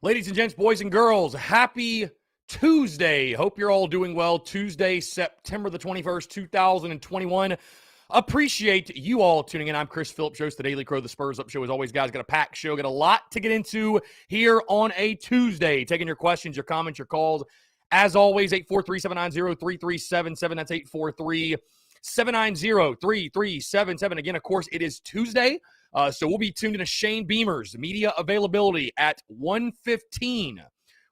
Ladies and gents, boys and girls, happy Tuesday. Hope you're all doing well. Tuesday, September the 21st, 2021. Appreciate you all tuning in. I'm Chris Phillips, host of the Daily Crow, the Spurs Up Show. As always, guys, got a packed show. Got a lot to get into here on a Tuesday. Taking your questions, your comments, your calls. As always, 843-790-3377. That's 843-790-3377. Again, of course, it is Tuesday. So we'll be tuned into Shane Beamer's media availability at 1:15.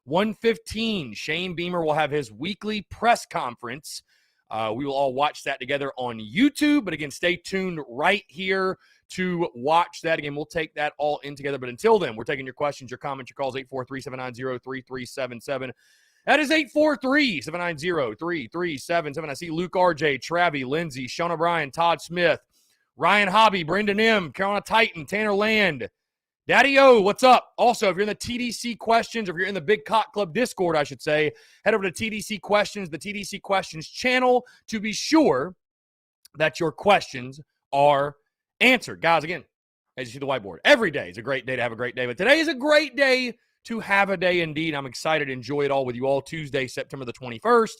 1:15. Shane Beamer will have his weekly press conference. We will all watch that together on YouTube. But again, stay tuned right here to watch that. Again, we'll take that all in together. But until then, we're taking your questions, your comments, your calls, 843-790-3377. That is 843-790-3377. I see Luke RJ, Travi, Lindsay, Sean O'Brien, Todd Smith, Ryan Hobby, Brendan M., Carolina Titan, Tanner Land, Daddy O, what's up? Also, if you're in the TDC questions, or if you're in the Big Cock Club Discord, I should say, head over to TDC Questions, the TDC Questions channel, to be sure that your questions are answered. Guys, again, as you see the whiteboard, every day is a great day to have a great day, but today is a great day to have a day indeed. I'm excited to enjoy it all with you all. Tuesday, September the 21st,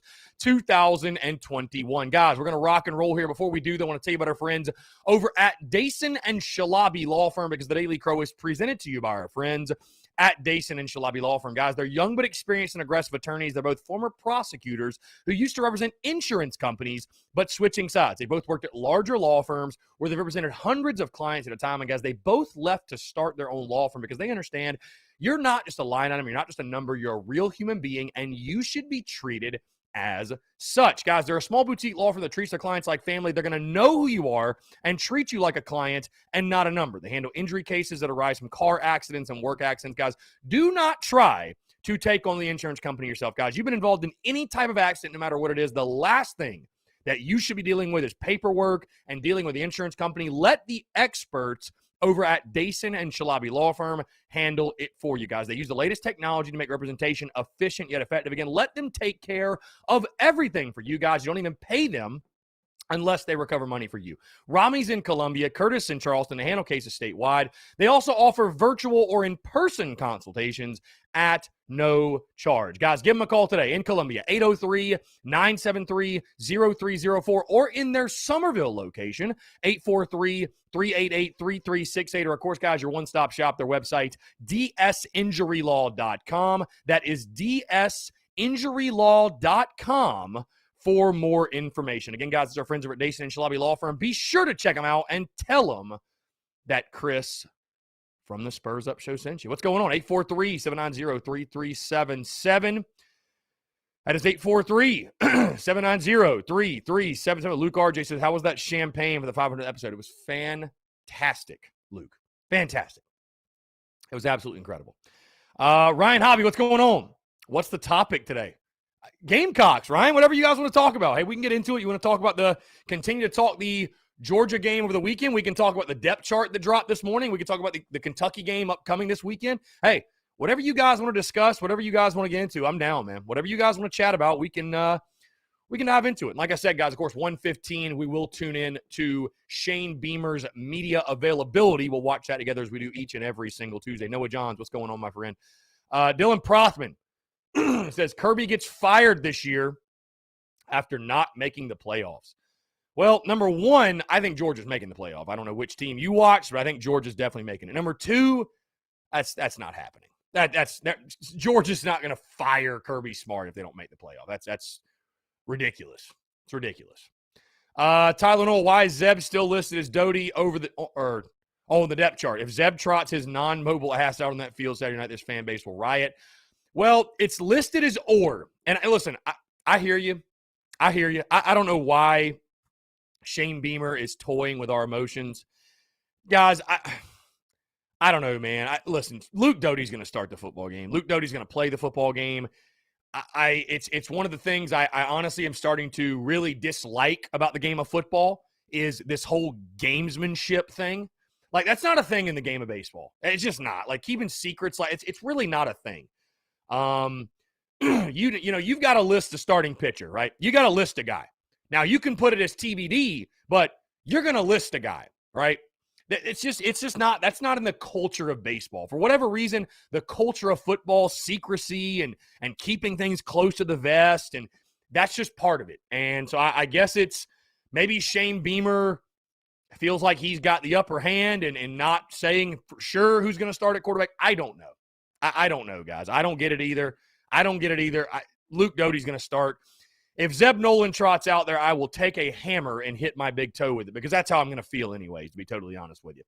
2021. Guys, we're going to rock and roll here. Before we do, I want to tell you about our friends over at Dason and Shalabi Law Firm, because the Daily Crow is presented to you by our friends at Dason and Shalabi Law Firm. Guys, they're young but experienced and aggressive attorneys. They're both former prosecutors who used to represent insurance companies, but switching sides. They both worked at larger law firms where they've represented hundreds of clients at a time. And guys, they both left to start their own law firm because they understand you're not just a line item. You're not just a number. You're a real human being, and you should be treated as such. Guys, they're a small boutique law firm that treats their clients like family. They're going to know who you are and treat you like a client and not a number. They handle injury cases that arise from car accidents and work accidents. Guys, do not try to take on the insurance company yourself. Guys, you've been involved in any type of accident, no matter what it is. The last thing that you should be dealing with is paperwork and dealing with the insurance company. Let the experts over at Dason and Shalabi Law Firm handle it for you, guys. They use the latest technology to make representation efficient yet effective. Again, let them take care of everything for you guys. You don't even pay them unless they recover money for you. Rami's in Columbia, Curtis in Charleston. They handle cases statewide. They also offer virtual or in-person consultations at no charge. Guys, give them a call today in Columbia, 803-973-0304, or in their Somerville location, 843-388-3368. Or, of course, guys, your one-stop shop, their website, dsinjurylaw.com. That is dsinjurylaw.com. for more information. Again, guys, it's our friends over at Dason and Shalabi Law Firm. Be sure to check them out and tell them that Chris from the Spurs Up Show sent you. What's going on? 843-790-3377. That is 843-790-3377. Luke RJ says, how was that champagne for the 500th episode? It was fantastic, Luke. Fantastic. It was absolutely incredible. Ryan Hobby, what's going on? What's the topic today? Gamecocks, Ryan, whatever you guys want to talk about. Hey, we can get into it. You want to talk about continue to talk the Georgia game over the weekend. We can talk about the depth chart that dropped this morning. We can talk about the Kentucky game upcoming this weekend. Hey, whatever you guys want to discuss, whatever you guys want to get into, I'm down, man. Whatever you guys want to chat about, we can dive into it. And like I said, guys, of course, 1:15, we will tune in to Shane Beamer's media availability. We'll watch that together as we do each and every single Tuesday. Noah Johns, what's going on, my friend? Dylan Prothman says Kirby gets fired this year after not making the playoffs. Well, number one, I think Georgia's making the playoff. I don't know which team you watch, but I think Georgia's definitely making it. Number two, that's not happening. Georgia's not going to fire Kirby Smart if they don't make the playoff. That's ridiculous. It's ridiculous. Tyler Noel, why is Zeb still listed as Doty on the depth chart? If Zeb trots his non-mobile ass out on that field Saturday night, this fan base will riot. Well, it's listed as or. And listen, I hear you. I hear you. I don't know why Shane Beamer is toying with our emotions. Guys, I don't know, man. Listen, Luke Doty's going to start the football game. Luke Doty's going to play the football game. It's one of the things I honestly am starting to really dislike about the game of football is this whole gamesmanship thing. Like, that's not a thing in the game of baseball. It's just not. Like, keeping secrets, like it's really not a thing. You've got to list the starting pitcher, right? You got to list a guy. Now, you can put it as TBD, but you're going to list a guy, right? It's just not, that's not in the culture of baseball. For whatever reason, the culture of football, secrecy and keeping things close to the vest, and that's just part of it. And so I guess it's maybe Shane Beamer feels like he's got the upper hand and not saying for sure who's going to start at quarterback. I don't know. I don't know, guys. I don't get it either. Luke Doty's going to start. If Zeb Nolan trots out there, I will take a hammer and hit my big toe with it because that's how I'm going to feel anyways, to be totally honest with you.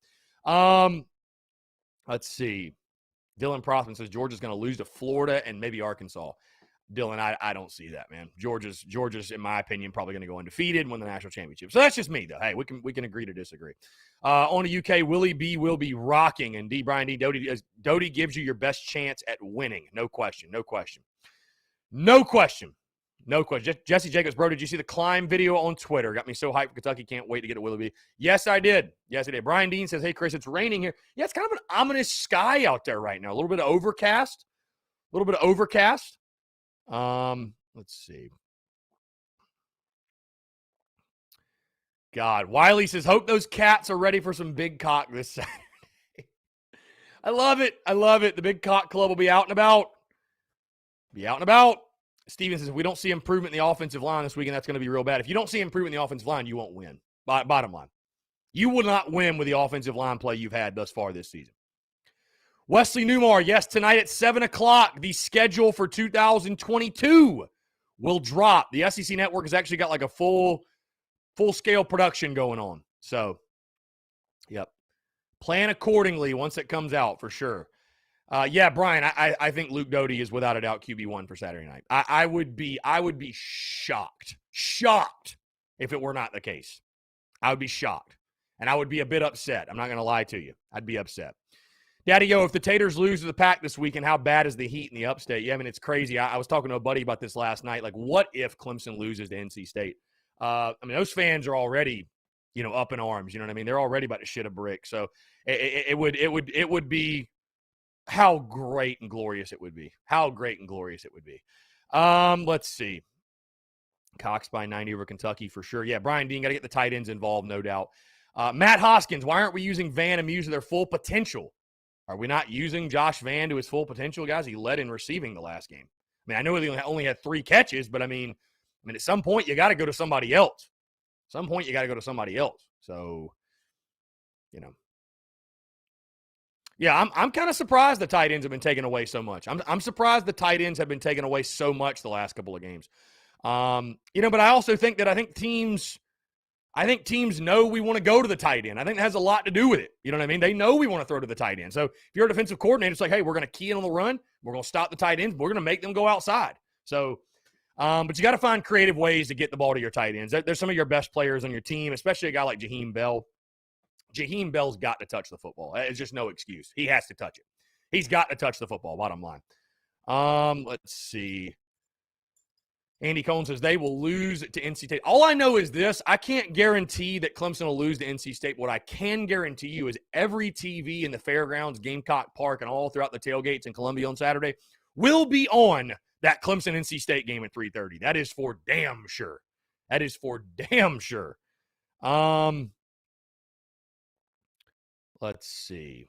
Let's see. Dylan Prothman says Georgia's going to lose to Florida and maybe Arkansas. Dylan, I don't see that, man. Georgia's, in my opinion, probably going to go undefeated and win the national championship. So that's just me, though. Hey, we can agree to disagree. On the UK, Willie B will be rocking, and Brian D. Doty gives you your best chance at winning. No question. Jesse Jacobs, bro, did you see the climb video on Twitter? Got me so hyped for Kentucky. Can't wait to get to Willoughby. Yes, I did. Brian Dean says, hey, Chris, it's raining here. Yeah, it's kind of an ominous sky out there right now. A little bit of overcast. Let's see. God, Wiley says, hope those cats are ready for some big cock this Saturday. I love it. The Big Cock Club will be out and about. Steven says, if we don't see improvement in the offensive line this weekend, that's going to be real bad. If you don't see improvement in the offensive line, you won't win. Bottom line. You will not win with the offensive line play you've had thus far this season. Wesley Newmar, yes, tonight at 7 o'clock, the schedule for 2022 will drop. The SEC Network has actually got like a full-scale production going on. So, yep. Plan accordingly once it comes out for sure. Yeah, Brian, I think Luke Doty is without a doubt QB1 for Saturday night. I would be shocked if it were not the case. I would be shocked, and I would be a bit upset. I'm not going to lie to you. I'd be upset. Daddy, if the Taters lose to the Pack this weekend, how bad is the heat in the upstate? Yeah, I mean, it's crazy. I was talking to a buddy about this last night. Like, what if Clemson loses to NC State? I mean, those fans are already, up in arms. You know what I mean? They're already about to shit a brick. So it would be. How great and glorious it would be. Let's see. Cox by 90 over Kentucky for sure. Yeah, Brian Dean, got to get the tight ends involved, no doubt. Matt Hoskins, why aren't we using Van and Muse to their full potential? Are we not using Josh Van to his full potential, guys? He led in receiving the last game. I mean, I know he only had 3 catches, but I mean, at some point, you got to go to somebody else. So, Yeah, I'm kind of surprised the tight ends have been taken away so much. I'm surprised the tight ends have been taken away so much the last couple of games. But I also think that teams know we want to go to the tight end. I think that has a lot to do with it. You know what I mean? They know we want to throw to the tight end. So if you're a defensive coordinator, it's like, hey, we're going to key in on the run. We're going to stop the tight ends. We're going to make them go outside. So, but you got to find creative ways to get the ball to your tight ends. There's some of your best players on your team, especially a guy like Jaheim Bell. Jaheim Bell's got to touch the football. It's just no excuse. He has to touch it. He's got to touch the football, bottom line. Let's see. Andy Cohen says they will lose to NC State. All I know is this. I can't guarantee that Clemson will lose to NC State. What I can guarantee you is every TV in the fairgrounds, Gamecock Park, and all throughout the tailgates in Columbia on Saturday will be on that Clemson-NC State game at 3:30. That is for damn sure. Let's see.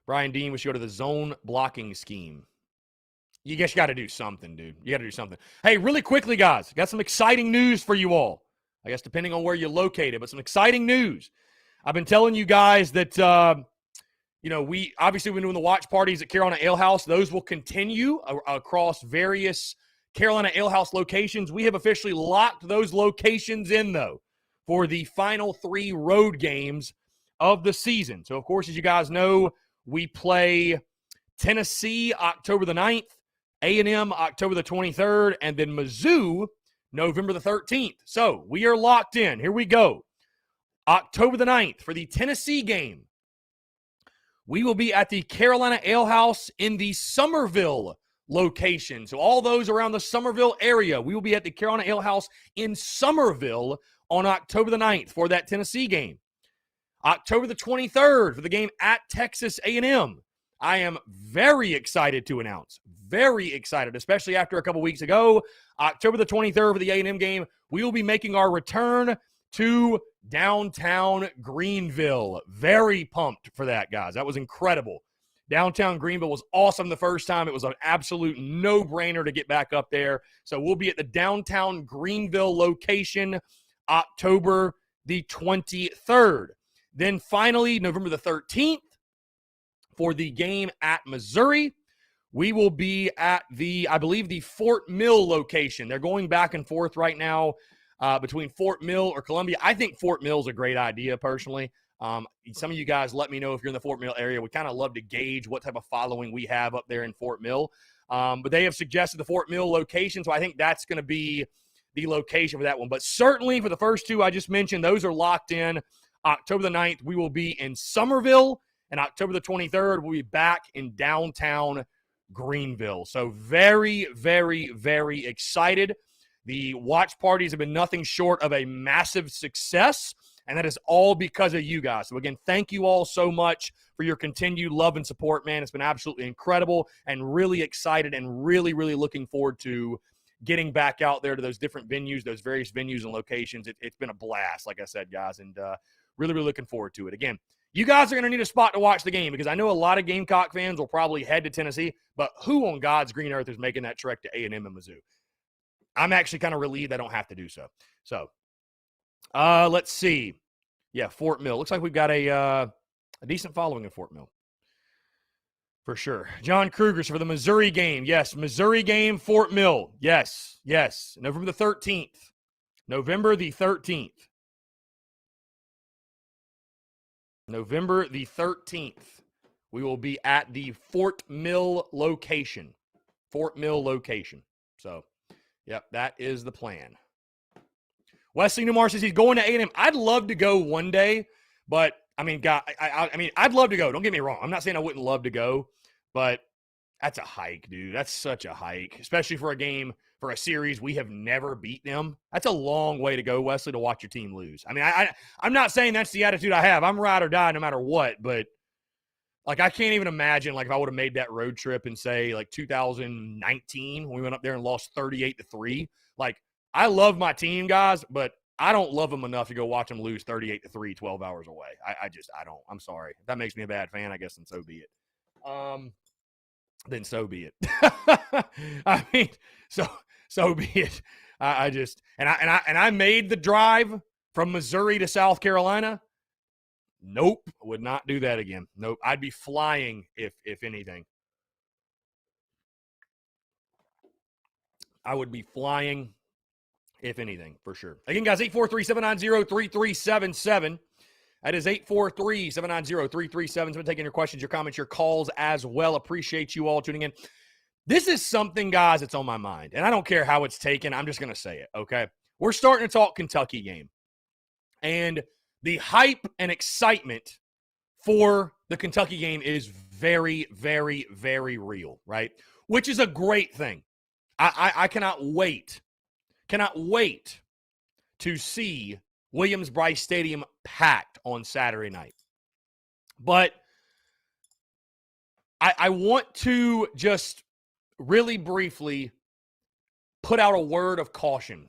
Brian Dean, we should go to the zone blocking scheme. You guess you got to do something, dude. Hey, really quickly, guys, got some exciting news for you all. I guess depending on where you're located, but some exciting news. I've been telling you guys that, we've been doing the watch parties at Carolina Ale House. Those will continue across various Carolina Ale House locations. We have officially locked those locations in, though, for the final 3 road games of the season. So, of course, as you guys know, we play Tennessee October the 9th, A&M October the 23rd, and then Mizzou November the 13th. So, we are locked in. Here we go. October the 9th for the Tennessee game. We will be at the Carolina Ale House in the Somerville location. So, all those around the Somerville area, we will be at the Carolina Ale House in Somerville on October the 9th for that Tennessee game. October the 23rd for the game at Texas A&M. I am very excited to announce. Very excited, especially after a couple weeks ago, October the 23rd for the A&M game, we will be making our return to downtown Greenville. Very pumped for that, guys. That was incredible. Downtown Greenville was awesome the first time. It was an absolute no-brainer to get back up there. So we'll be at the downtown Greenville location October the 23rd. Then finally, November the 13th, for the game at Missouri, we will be at I believe, the Fort Mill location. They're going back and forth right now between Fort Mill or Columbia. I think Fort Mill is a great idea, personally. Some of you guys let me know if you're in the Fort Mill area. We kind of love to gauge what type of following we have up there in Fort Mill. But they have suggested the Fort Mill location, so I think that's going to be the location for that one. But certainly for the first two I just mentioned, those are locked in. October the 9th, we will be in Summerville. And October the 23rd, we'll be back in downtown Greenville. So very, very, very excited. The watch parties have been nothing short of a massive success, and that is all because of you guys. So, again, thank you all so much for your continued love and support, man. It's been absolutely incredible and really excited and really, really looking forward to getting back out there to those different venues, those various venues and locations. It's been a blast, like I said, guys, and really, really looking forward to it. Again, you guys are going to need a spot to watch the game because I know a lot of Gamecock fans will probably head to Tennessee, but who on God's green earth is making that trek to A&M and Mizzou? I'm actually kind of relieved I don't have to do so. So, let's see. Yeah, Fort Mill. Looks like we've got a decent following in Fort Mill. For sure. John Kruger's for the Missouri game. Yes, Missouri game, Fort Mill. Yes, yes. November the 13th. November the 13th. November the 13th, we will be at the Fort Mill location. Fort Mill location. So, yep, that is the plan. Wesley Newmar says he's going to A&M. I'd love to go one day, but, I mean, God, I mean, I'd love to go. Don't get me wrong. I'm not saying I wouldn't love to go, but that's a hike, dude. That's such a hike, especially for a game, for a series we have never beat them. That's a long way to go, Wesley, to watch your team lose. I mean, I'm not saying that's the attitude I have. I'm ride or die no matter what, but, like, I can't even imagine, like, if I would have made that road trip in, say, like, 2019 when we went up there and lost 38-3. Like, I love my team, guys, but I don't love them enough to go watch them lose 38-3 12 hours away. I don't. I'm sorry. If that makes me a bad fan, I guess, then so be it. Then so be it. I mean, so be it. I made the drive from Missouri to South Carolina. Nope, would not do that again. Nope, I'd be flying if anything. I would be flying if anything, for sure. Again, guys, 843-790-3377. That is 843-790-3377. Taking your questions, your comments, your calls as well. Appreciate you all tuning in. This is something, guys, that's on my mind, and I don't care how it's taken. I'm just going to say it, okay? We're starting to talk Kentucky game, and the hype and excitement for the Kentucky game is very, very, very real, right? Which is a great thing. I cannot wait to see Williams-Brice Stadium packed on Saturday night. But I want to just really briefly put out a word of caution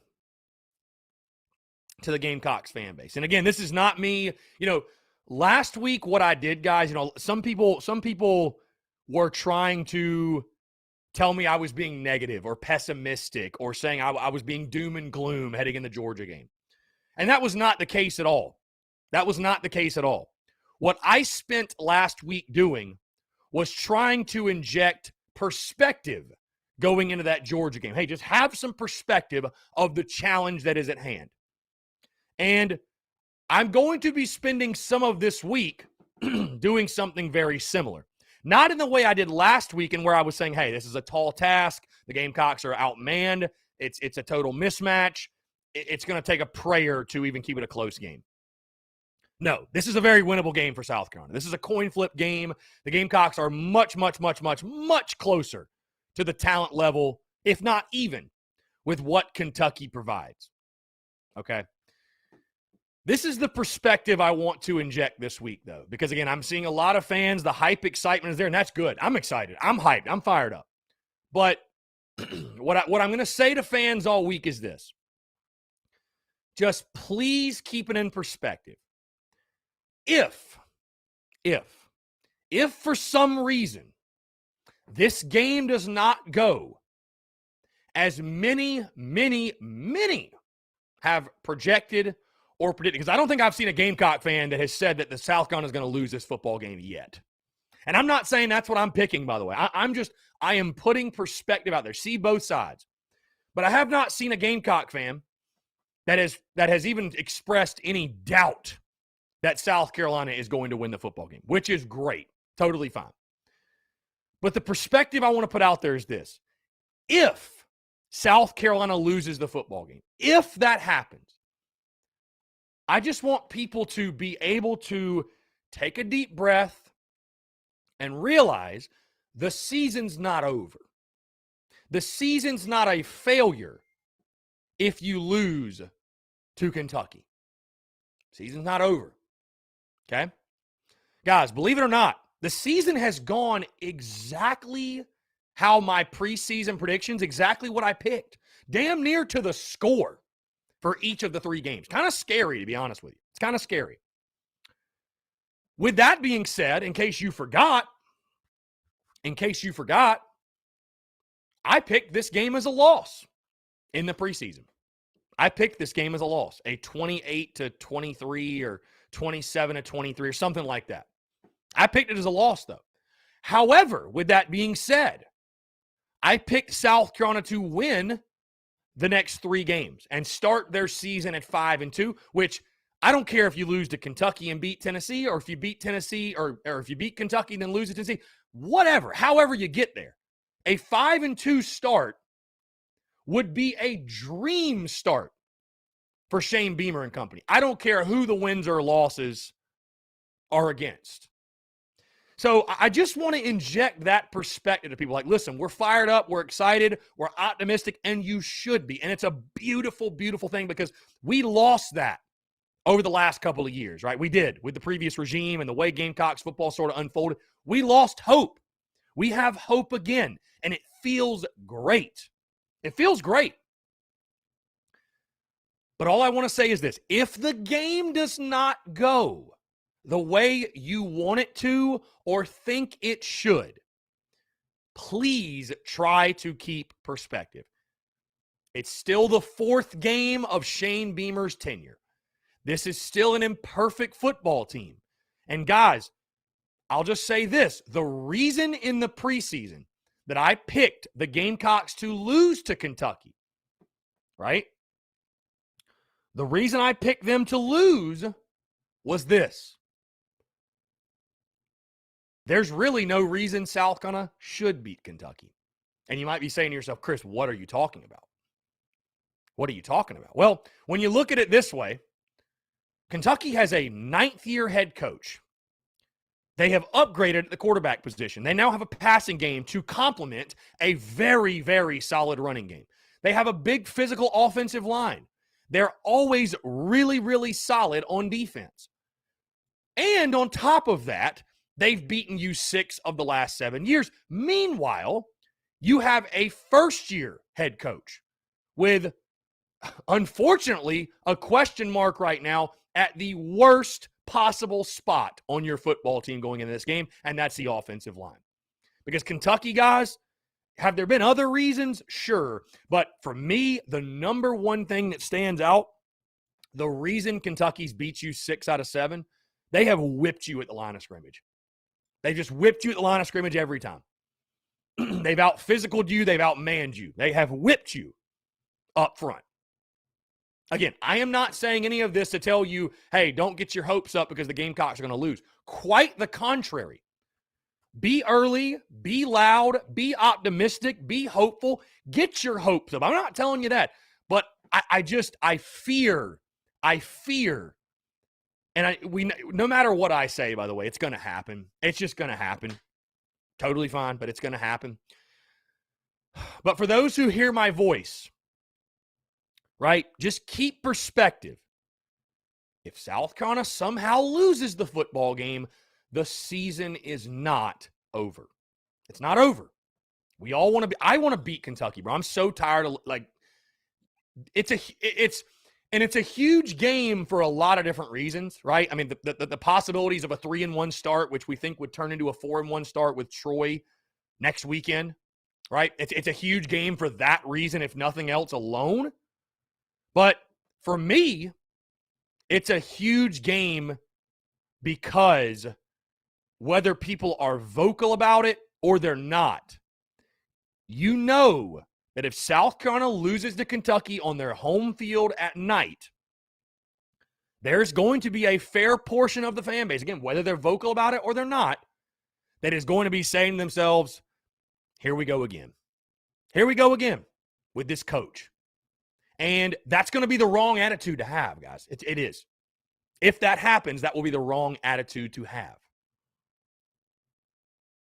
to the Gamecocks fan base. And again, this is not me. Last week what I did, guys, some people were trying to tell me I was being negative or pessimistic or saying I was being doom and gloom heading in the Georgia game. And that was not the case at all. That was not the case at all. What I spent last week doing was trying to inject perspective going into that Georgia game. Hey, just have some perspective of the challenge that is at hand. And I'm going to be spending some of this week doing something very similar. Not in the way I did last week and where I was saying, hey, this is a tall task. The Gamecocks are outmanned. It's a total mismatch. It's going to take a prayer to even keep it a close game. No, this is a very winnable game for South Carolina. This is a coin flip game. The Gamecocks are much, much, much, much, much closer to the talent level, if not even, with what Kentucky provides. Okay? This is the perspective I want to inject this week, though, because, again, I'm seeing a lot of fans. The hype, excitement is there, and that's good. I'm excited. I'm hyped. I'm fired up. But what I'm going to say to fans all week is this. Just please keep it in perspective. If for some reason this game does not go as many have projected or predicted, because I don't think I've seen a Gamecock fan that has said that the South Carolina is going to lose this football game yet. And I'm not saying that's what I'm picking, by the way. I am putting perspective out there. See both sides. But I have not seen a Gamecock fan that has even expressed any doubt that South Carolina is going to win the football game, which is great. Totally fine. But the perspective I want to put out there is this. If South Carolina loses the football game, if that happens, I just want people to be able to take a deep breath and realize the season's not over. The season's not a failure if you lose to Kentucky. Season's not over. Okay? Guys, believe it or not, the season has gone exactly how my preseason predictions, exactly what I picked. Damn near to the score for each of the 3 games. Kind of scary, to be honest with you. It's kind of scary. With that being said, in case you forgot, I picked this game as a loss in the preseason. I picked this game as a loss, a 28-23 or 27-23 or something like that. I picked it as a loss, though. However, with that being said, I picked South Carolina to win the next 3 games and start their season at 5-2, which I don't care if you lose to Kentucky and beat Tennessee, or if you beat Tennessee, or if you beat Kentucky and then lose to Tennessee, whatever, however you get there. A 5-2 start would be a dream start for Shane Beamer and company. I don't care who the wins or losses are against. So I just want to inject that perspective to people. Like, listen, we're fired up, we're excited, we're optimistic, and you should be. And it's a beautiful, beautiful thing, because we lost that over the last couple of years, right? We did with the previous regime and the way Gamecocks football sort of unfolded. We lost hope. We have hope again, and it feels great. It feels great. But all I want to say is this. If the game does not go the way you want it to or think it should, please try to keep perspective. It's still the 4th game of Shane Beamer's tenure. This is still an imperfect football team. And guys, I'll just say this. The reason in the preseason that I picked the Gamecocks to lose to Kentucky, right? The reason I picked them to lose was this. There's really no reason South Carolina should beat Kentucky. And you might be saying to yourself, Chris, what are you talking about? What are you talking about? Well, when you look at it this way, Kentucky has a 9th-year head coach. They have upgraded at the quarterback position. They now have a passing game to complement a very, very solid running game. They have a big physical offensive line. They're always really, really solid on defense. And on top of that, they've beaten you 6 of the last 7 years. Meanwhile, you have a first-year head coach with, unfortunately, a question mark right now at the worst possible spot on your football team going into this game, and that's the offensive line. Because Kentucky, guys, have there been other reasons? Sure. But for me, the number one thing that stands out, the reason Kentucky's beat you 6 out of 7, they have whipped you at the line of scrimmage. They just whipped you at the line of scrimmage every time. They've out-physicaled you. They've outmanned you. They have whipped you up front. Again, I am not saying any of this to tell you, hey, don't get your hopes up because the Gamecocks are going to lose. Quite the contrary. Be early, be loud, be optimistic, be hopeful. Get your hopes up. I'm not telling you that, but I fear, and no matter what I say, by the way, it's going to happen. It's just going to happen. Totally fine, but it's going to happen. But for those who hear my voice, right, just keep perspective. if South Carolina somehow loses the football game, the season is not over. It's not over. We all want to be. I want to beat Kentucky, bro. I'm so tired of it's a huge game for a lot of different reasons, right? I mean, the possibilities of a 3-1 start, which we think would turn into a 4-1 start with Troy next weekend, right? It's a huge game for that reason, if nothing else alone. But for me, it's a huge game because whether people are vocal about it or they're not, you know that if South Carolina loses to Kentucky on their home field at night, there's going to be a fair portion of the fan base, again, whether they're vocal about it or they're not, that is going to be saying to themselves, here we go again. Here we go again with this coach. And that's going to be the wrong attitude to have, guys. It is. If that happens, that will be the wrong attitude to have.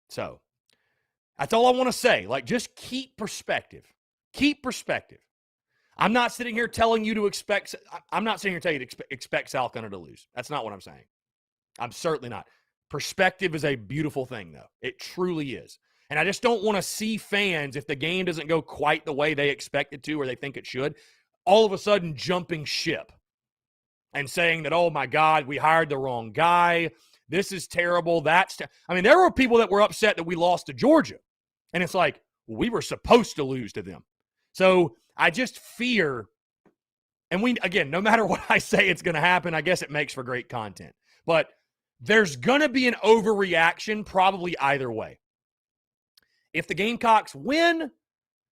So, that's all I want to say. Just keep perspective. Keep perspective. I'm not sitting here telling you to expect – I'm not sitting here telling you to expect South Carolina to lose. That's not what I'm saying. I'm certainly not. Perspective is a beautiful thing, though. It truly is. And I just don't want to see fans, if the game doesn't go quite the way they expect it to or they think it should, all of a sudden jumping ship and saying that, oh, my God, we hired the wrong guy. This is terrible. I mean, there were people that were upset that we lost to Georgia. And it's like, we were supposed to lose to them. So I just fear, and again, no matter what I say it's going to happen, I guess it makes for great content. But there's going to be an overreaction probably either way. If the Gamecocks win,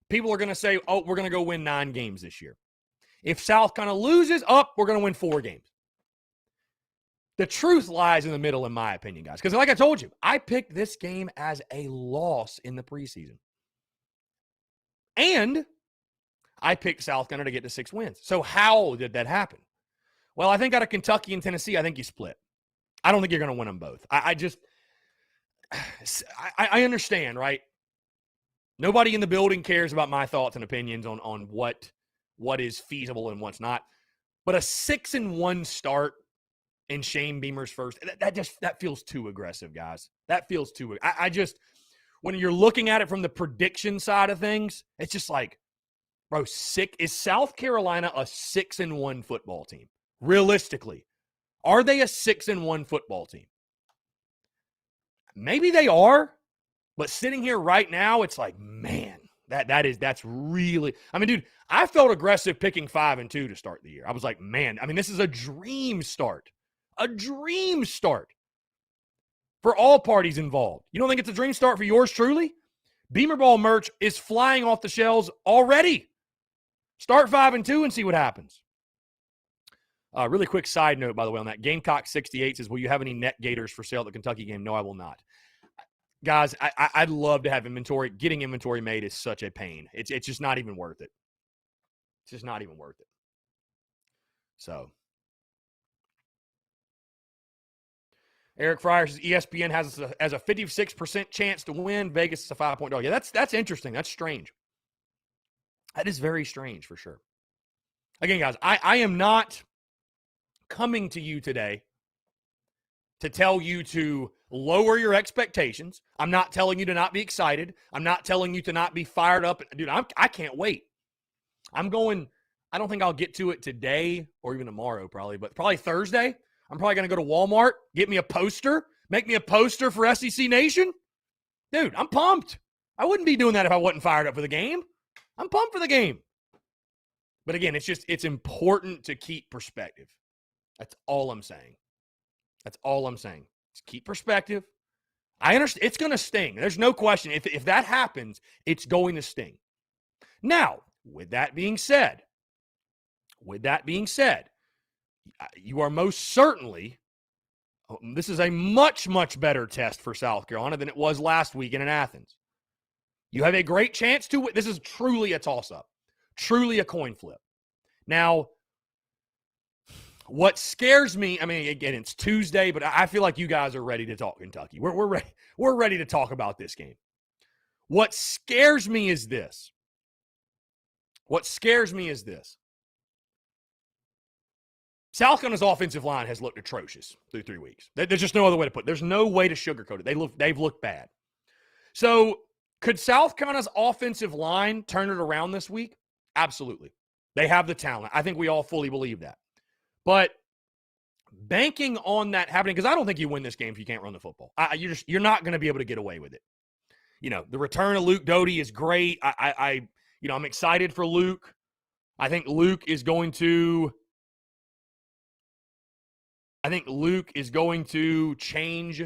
people are going to say, oh, we're going to go win 9 games this year. If South Carolina loses, we're going to win 4 games. The truth lies in the middle, in my opinion, guys. Because like I told you, I picked this game as a loss in the preseason. And I picked South Carolina to get to 6 wins. So how did that happen? Well, I think out of Kentucky and Tennessee, I think you split. I don't think you're going to win them both. I understand, right? Nobody in the building cares about my thoughts and opinions on what is feasible and what's not. But a 6-1 start in Shane Beamer's first, that feels too aggressive, guys. That feels too. When you're looking at it from the prediction side of things, it's just like, bro, is South Carolina a 6-1 football team? Realistically, are they a 6-1 football team? Maybe they are, but sitting here right now, it's like, man, that's really. I mean, dude, I felt aggressive picking 5-2 to start the year. I was like, man, I mean, this is a dream start. A dream start for all parties involved. You don't think it's a dream start for yours truly? Beamer Ball merch is flying off the shelves already. Start 5-2 and see what happens. Really quick side note, by the way, on that. Gamecock 68 says, will you have any net gators for sale at the Kentucky game? No, I will not. Guys, I'd love to have inventory. Getting inventory made is such a pain. It's just not even worth it. It's just not even worth it. So. Eric Fryer says ESPN has a 56% chance to win. Vegas is a 5-point dog. Yeah, that's interesting. That's strange. That is very strange for sure. Again, guys, I am not coming to you today to tell you to lower your expectations. I'm not telling you to not be excited. I'm not telling you to not be fired up. Dude, I can't wait. I don't think I'll get to it today or even tomorrow probably, but probably Thursday. I'm probably going to go to Walmart, get me a poster, make me a poster for SEC Nation. Dude, I'm pumped. I wouldn't be doing that if I wasn't fired up for the game. I'm pumped for the game. But again, it's important to keep perspective. That's all I'm saying. That's all I'm saying. Just keep perspective. I understand. It's going to sting. There's no question. If that happens, it's going to sting. Now, with that being said, you are most certainly, this is a much, much better test for South Carolina than it was last weekend in Athens. You have a great chance to win. This is truly a toss-up, truly a coin flip. Now, what scares me, I mean, again, it's Tuesday, but I feel like you guys are ready to talk Kentucky. We're ready. We're ready to talk about this game. What scares me is this. South Carolina's offensive line has looked atrocious through 3 weeks. There's just no other way to put it. There's no way to sugarcoat it. They've looked bad. So could South Carolina's offensive line turn it around this week? Absolutely. They have the talent. I think we all fully believe that. But banking on that happening, because I don't think you win this game if you can't run the football. You're not going to be able to get away with it. The return of Luke Doty is great. I'm excited for Luke. I think Luke is going to change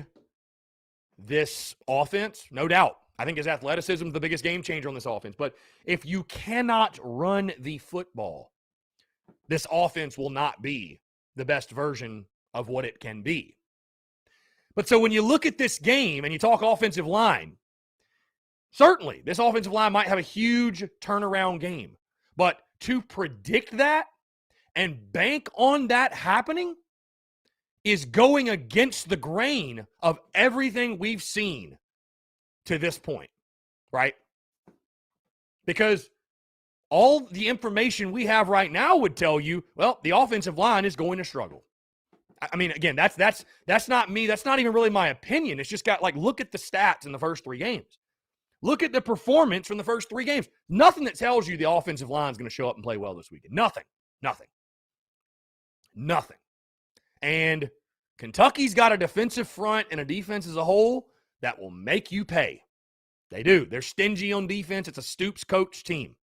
this offense, no doubt. I think his athleticism is the biggest game changer on this offense. But if you cannot run the football, this offense will not be the best version of what it can be. But so when you look at this game and you talk offensive line, certainly this offensive line might have a huge turnaround game. But to predict that and bank on that happening is going against the grain of everything we've seen to this point, right? Because all the information we have right now would tell you, well, the offensive line is going to struggle. I mean, again, that's not me. That's not even really my opinion. It's just look at the stats in the first 3 games. Look at the performance from the first 3 games. Nothing that tells you the offensive line is going to show up and play well this weekend. Nothing. And Kentucky's got a defensive front and a defense as a whole that will make you pay. They do. They're stingy on defense. It's a Stoops coach team.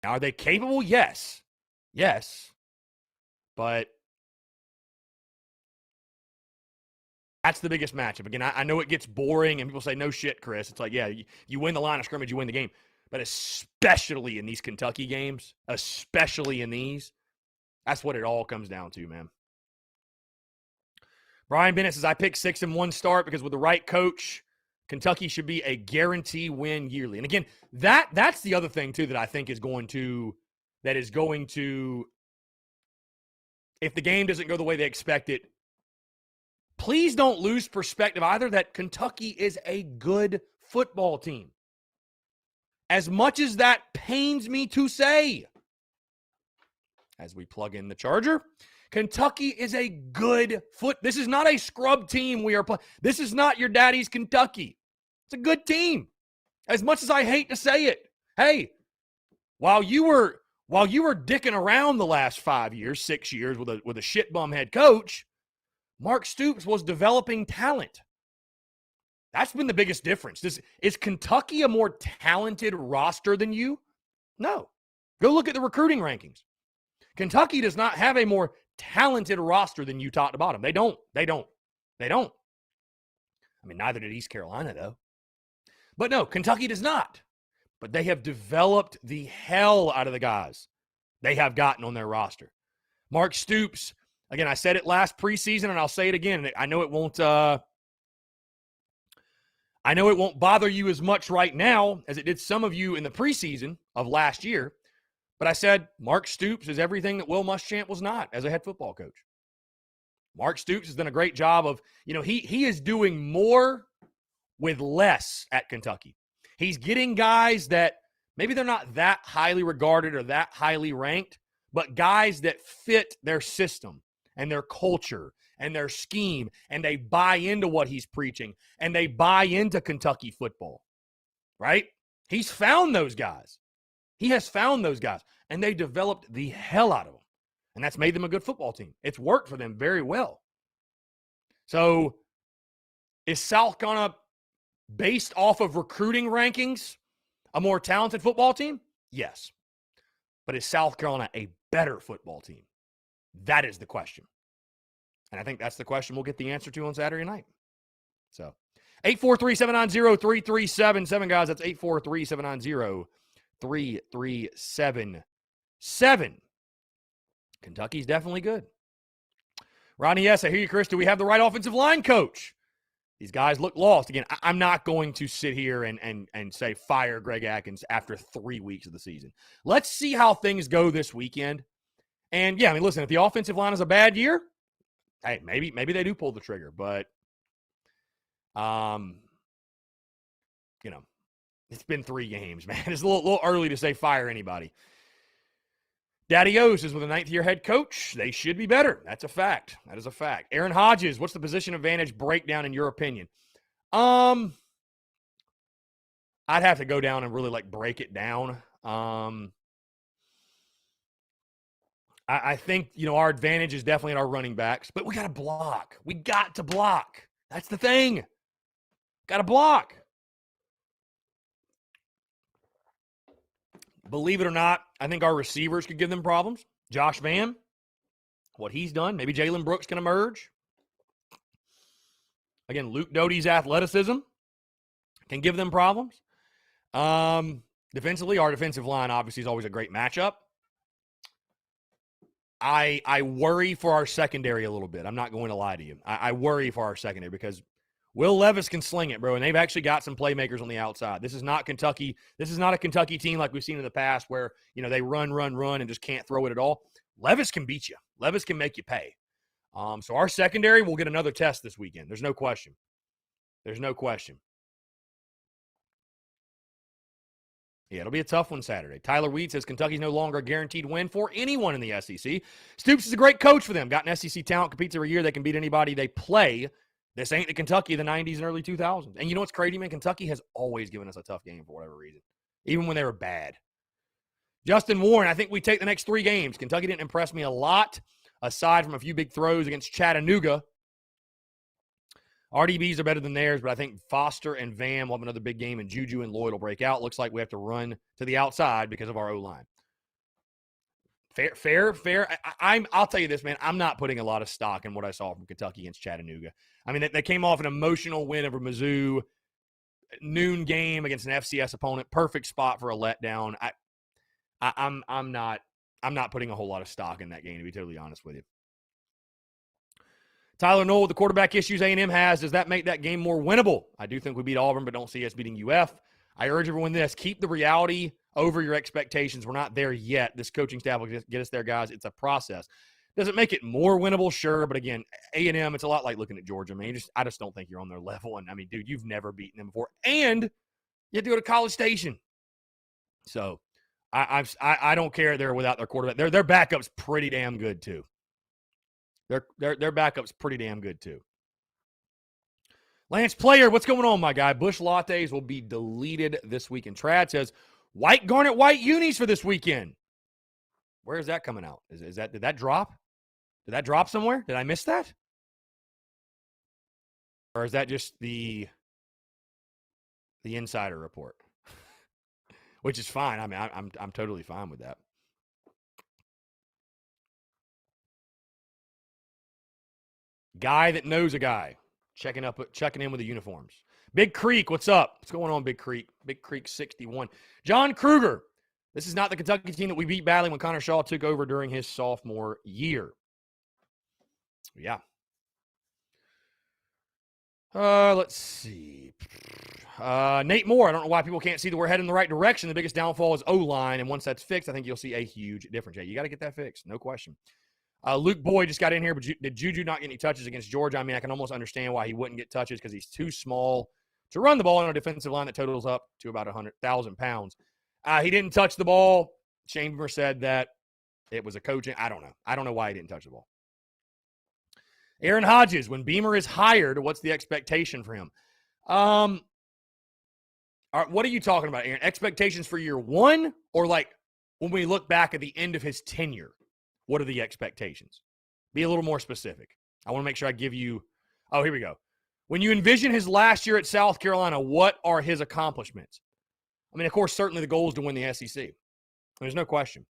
Now, are they capable? Yes. But that's the biggest matchup. Again, I know it gets boring and people say, no shit, Chris. It's like, yeah, you win the line of scrimmage, you win the game. But especially in these Kentucky games, especially in these, that's what it all comes down to, man. Brian Bennett says, I picked 6-1 start because with the right coach, Kentucky should be a guarantee win yearly. And again, that's the other thing, too, that I think is going to, if the game doesn't go the way they expect it, please don't lose perspective either that Kentucky is a good football team. As much as that pains me to say, as we plug in the charger, Kentucky is a good This is not a scrub team we are playing. This is not your daddy's Kentucky. It's a good team. As much as I hate to say it. Hey, while you were dicking around the last 5 years, 6 years with a shit bum head coach, Mark Stoops was developing talent. That's been the biggest difference. Is Kentucky a more talented roster than you? No. Go look at the recruiting rankings. Kentucky does not have a more talented roster than you top to bottom. They don't. I mean, neither did East Carolina, though. But no, Kentucky does not. But they have developed the hell out of the guys they have gotten on their roster. Mark Stoops, again, I said it last preseason, and I'll say it again. I know it won't bother you as much right now as it did some of you in the preseason of last year. But I said Mark Stoops is everything that Will Muschamp was not as a head football coach. Mark Stoops has done a great job of, he is doing more with less at Kentucky. He's getting guys that maybe they're not that highly regarded or that highly ranked, but guys that fit their system and their culture and their scheme, and they buy into what he's preaching, and they buy into Kentucky football, right? He's found those guys. He has found those guys, and they developed the hell out of them, and that's made them a good football team. It's worked for them very well. So is South Carolina, based off of recruiting rankings, a more talented football team? Yes. But is South Carolina a better football team? That is the question. And I think that's the question we'll get the answer to on Saturday night. So 843-790-3377, guys. That's 843-790-3377. Kentucky's definitely good. Ronnie, yes, I hear you, Chris. Do we have the right offensive line coach? These guys look lost. Again, I'm not going to sit here and say fire Greg Atkins after 3 weeks of the season. Let's see how things go this weekend. And, yeah, I mean, listen, if the offensive line is a bad year, hey, maybe they do pull the trigger. But, it's been 3 games, man. It's a little early to say fire anybody. Daddy O's is with a 9th-year head coach. They should be better. That's a fact. That is a fact. Aaron Hodges, what's the position advantage breakdown in your opinion? I'd have to go down and really break it down. I think, our advantage is definitely in our running backs, but we got to block. We got to block. That's the thing. Got to block. Believe it or not, I think our receivers could give them problems. Josh Vann, what he's done. Maybe Jalen Brooks can emerge. Again, Luke Doty's athleticism can give them problems. Defensively, our defensive line obviously is always a great matchup. I worry for our secondary a little bit. I'm not going to lie to you. I worry for our secondary because Will Levis can sling it, bro, and they've actually got some playmakers on the outside. This is not Kentucky. This is not a Kentucky team like we've seen in the past where, they run, and just can't throw it at all. Levis can beat you. Levis can make you pay. So our secondary will get another test this weekend. There's no question. There's no question. Yeah, it'll be a tough one Saturday. Tyler Weed says Kentucky's no longer a guaranteed win for anyone in the SEC. Stoops is a great coach for them. Got an SEC talent, competes every year. They can beat anybody they play. This ain't the Kentucky of the 90s and early 2000s. And you know what's crazy, man? Kentucky has always given us a tough game for whatever reason, even when they were bad. Justin Warren, I think we take the next 3 games. Kentucky didn't impress me a lot, aside from a few big throws against Chattanooga. RDBs are better than theirs, but I think Foster and Vam will have another big game, and Juju and Lloyd will break out. Looks like we have to run to the outside because of our O-line. Fair. I'll tell you this, man. I'm not putting a lot of stock in what I saw from Kentucky against Chattanooga. I mean, they came off an emotional win over Mizzou, noon game against an FCS opponent, perfect spot for a letdown. I'm not putting a whole lot of stock in that game, to be totally honest with you. Tyler Knoll, the quarterback issues A&M has, does that make that game more winnable? I do think we beat Auburn, but don't see us beating UF. I urge everyone this. Keep the reality over your expectations. We're not there yet. This coaching staff will get us there, guys. It's a process. Does it make it more winnable? Sure. But again, A&M, it's a lot like looking at Georgia. Man, I just don't think you're on their level. And, I mean, dude, you've never beaten them before. And you have to go to College Station. So I don't care they're without their quarterback. Their backup's pretty damn good, too. Their backup's pretty damn good, too. Lance Player, what's going on, my guy? Bush lattes will be deleted this weekend. Trad says, white garnet white unis for this weekend. Where is that coming out? Did that drop? Did that drop somewhere? Did I miss that? Or is that just the insider report? Which is fine. I mean, I'm totally fine with that. Guy that knows a guy. Checking in with the uniforms. Big Creek, what's up? What's going on, Big Creek? Big Creek 61. John Kruger. This is not the Kentucky team that we beat badly when Connor Shaw took over during his sophomore year. Yeah. Let's see. Nate Moore, I don't know why people can't see that we're heading in the right direction. The biggest downfall is O-line, and once that's fixed, I think you'll see a huge difference. Yeah, you got to get that fixed, no question. Luke Boyd just got in here, but did Juju not get any touches against Georgia? I mean, I can almost understand why he wouldn't get touches because he's too small to run the ball on a defensive line that totals up to about 100,000 pounds. He didn't touch the ball. Chamber said that it was a coaching. I don't know. I don't know why he didn't touch the ball. Aaron Hodges, when Beamer is hired, what's the expectation for him? What are you talking about, Aaron? Expectations for year one, or like when we look back at the end of his tenure? What are the expectations? Be a little more specific. I want to make sure I give you – oh, here we go. When you envision his last year at South Carolina, what are his accomplishments? I mean, of course, certainly the goal is to win the SEC. There's no question.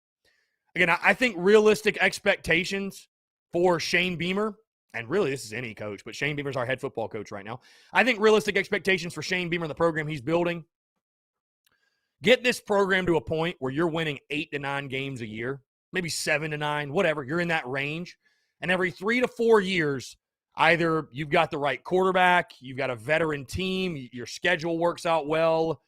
Again, I think realistic expectations for Shane Beamer, and really this is any coach, but Shane Beamer's our head football coach right now. I think realistic expectations for Shane Beamer and the program he's building, get this program to a point where you're winning 8 to 9 games a year. Maybe 7 to 9, whatever. You're in that range. And every 3 to 4 years, either you've got the right quarterback, you've got a veteran team, your schedule works out well,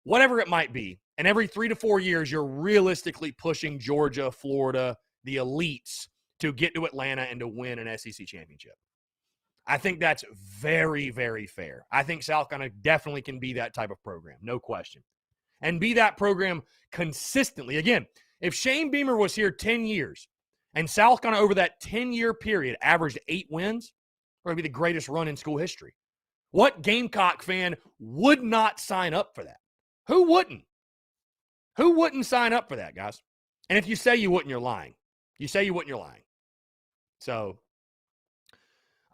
whatever it might be. And every 3 to 4 years, you're realistically pushing Georgia, Florida, the elites to get to Atlanta and to win an SEC championship. I think that's very, very fair. I think South Carolina definitely can be that type of program, no question. And be that program consistently. Again, If Shane Beamer was here 10 years and South Carolina over that 10-year period averaged 8 wins, it would be the greatest run in school history. What Gamecock fan would not sign up for that? Who wouldn't? Who wouldn't sign up for that, guys? And if you say you wouldn't, you're lying. You say you wouldn't, you're lying. So,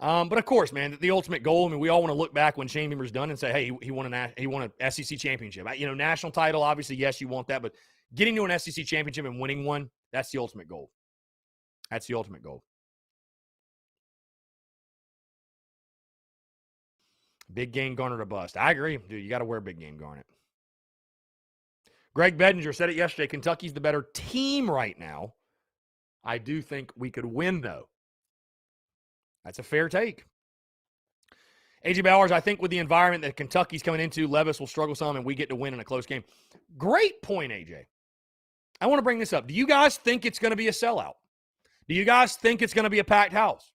but of course, man, the ultimate goal, I mean, we all want to look back when Shane Beamer's done and say, hey, he won an SEC championship. You know, national title, obviously, yes, you want that, but getting to an SEC championship and winning one, that's the ultimate goal. That's the ultimate goal. Big game garnered a bust. I agree. Dude, you got to wear big game garnet. Greg Bedinger said it yesterday. Kentucky's the better team right now. I do think we could win, though. That's a fair take. AJ Bowers, I think with the environment that Kentucky's coming into, Levis will struggle some, and we get to win in a close game. Great point, AJ. I want to bring this up. Do you guys think it's going to be a sellout? Do you guys think it's going to be a packed house?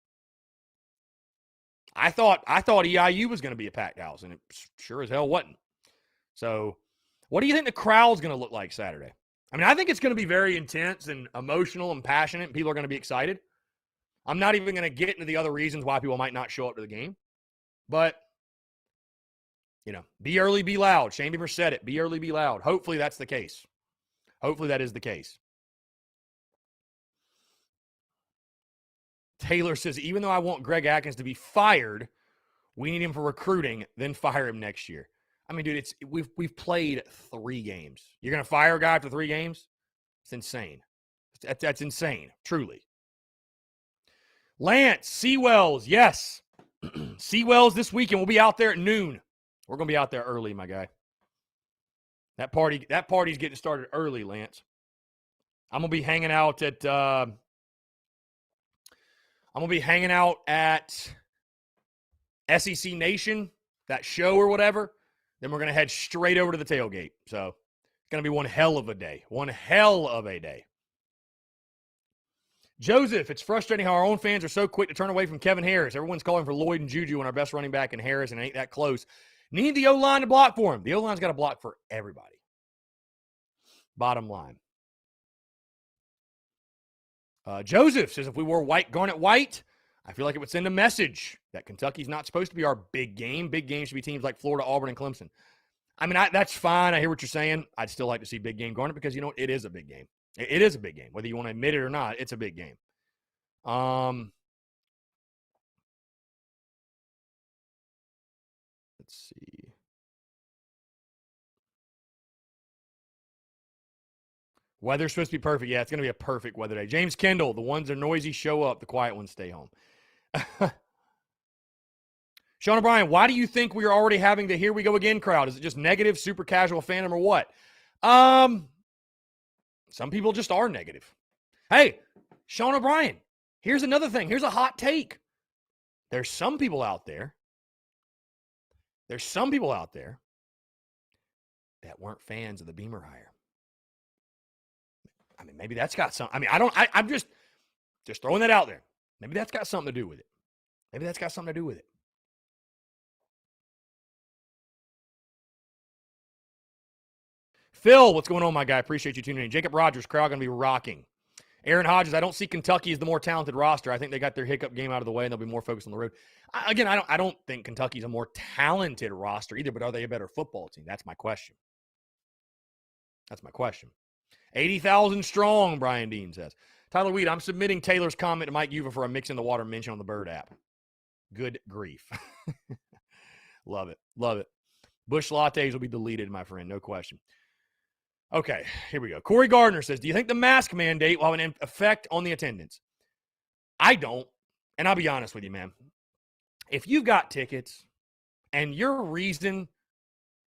I thought EIU was going to be a packed house, and it sure as hell wasn't. So, what do you think the crowd's going to look like Saturday? I mean, I think it's going to be very intense and emotional and passionate, and people are going to be excited. I'm not even going to get into the other reasons why people might not show up to the game. But, you know, be early, be loud. Shane Beamer said it. Be early, be loud. Hopefully that's the case. Hopefully that is the case. Taylor says, even though I want Greg Atkins to be fired, we need him for recruiting, then fire him next year. I mean, dude, we've played 3 games. You're going to fire a guy after 3 games? It's insane. That's insane, truly. Lance, Seawells, yes. Seawells this weekend. We'll be out there at noon. We're going to be out there early, my guy. That party's getting started early, Lance. I'm going to be hanging out at SEC Nation, that show or whatever. Then we're going to head straight over to the tailgate. So it's going to be one hell of a day. One hell of a day. Joseph, it's frustrating how our own fans are so quick to turn away from Kevin Harris. Everyone's calling for Lloyd and Juju and our best running back in Harris, and it ain't that close. Need the O-line to block for him. The O-line's got to block for everybody. Bottom line. Joseph says, if we wore garnet white, I feel like it would send a message that Kentucky's not supposed to be our big game. Big games should be teams like Florida, Auburn, and Clemson. I mean, that's fine. I hear what you're saying. I'd still like to see big game garnet because, you know, it is a big game. It is a big game. Whether you want to admit it or not, it's a big game. Let's see. Weather's supposed to be perfect. Yeah, it's going to be a perfect weather day. James Kendall, the ones that are noisy show up. The quiet ones stay home. Sean O'Brien, why do you think we are already having the here we go again crowd? Is it just negative, super casual fandom or what? Some people just are negative. Hey, Sean O'Brien, here's another thing. Here's a hot take. There's some people out there that weren't fans of the Beamer hire. I mean, maybe that's got some. I mean, I'm just throwing that out there. Maybe that's got something to do with it. Phil, what's going on, my guy? Appreciate you tuning in. Jacob Rogers, crowd going to be rocking. Aaron Hodges, I don't see Kentucky as the more talented roster. I think they got their hiccup game out of the way, and they'll be more focused on the road. Again, I don't think Kentucky's a more talented roster either, but are they a better football team? That's my question. 80,000 strong, Brian Dean says. Tyler Weed, I'm submitting Taylor's comment to Mike Uva for a Mix in the Water mention on the Bird app. Good grief. Love it. Bush lattes will be deleted, my friend. No question. Okay, here we go. Corey Gardner says, do you think the mask mandate will have an effect on the attendance? I don't. And I'll be honest with you, man. If you've got tickets and your reason,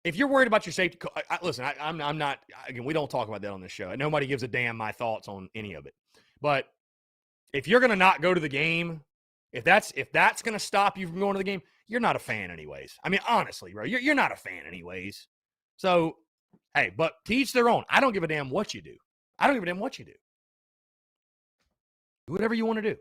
if you're worried about your safety, listen, I'm not, again, we don't talk about that on this show. Nobody gives a damn my thoughts on any of it. But if you're going to not go to the game, if that's going to stop you from going to the game, you're not a fan anyways. I mean, honestly, bro, you're not a fan anyways. So, hey, but to each their own. I don't give a damn what you do. Do whatever you want to do.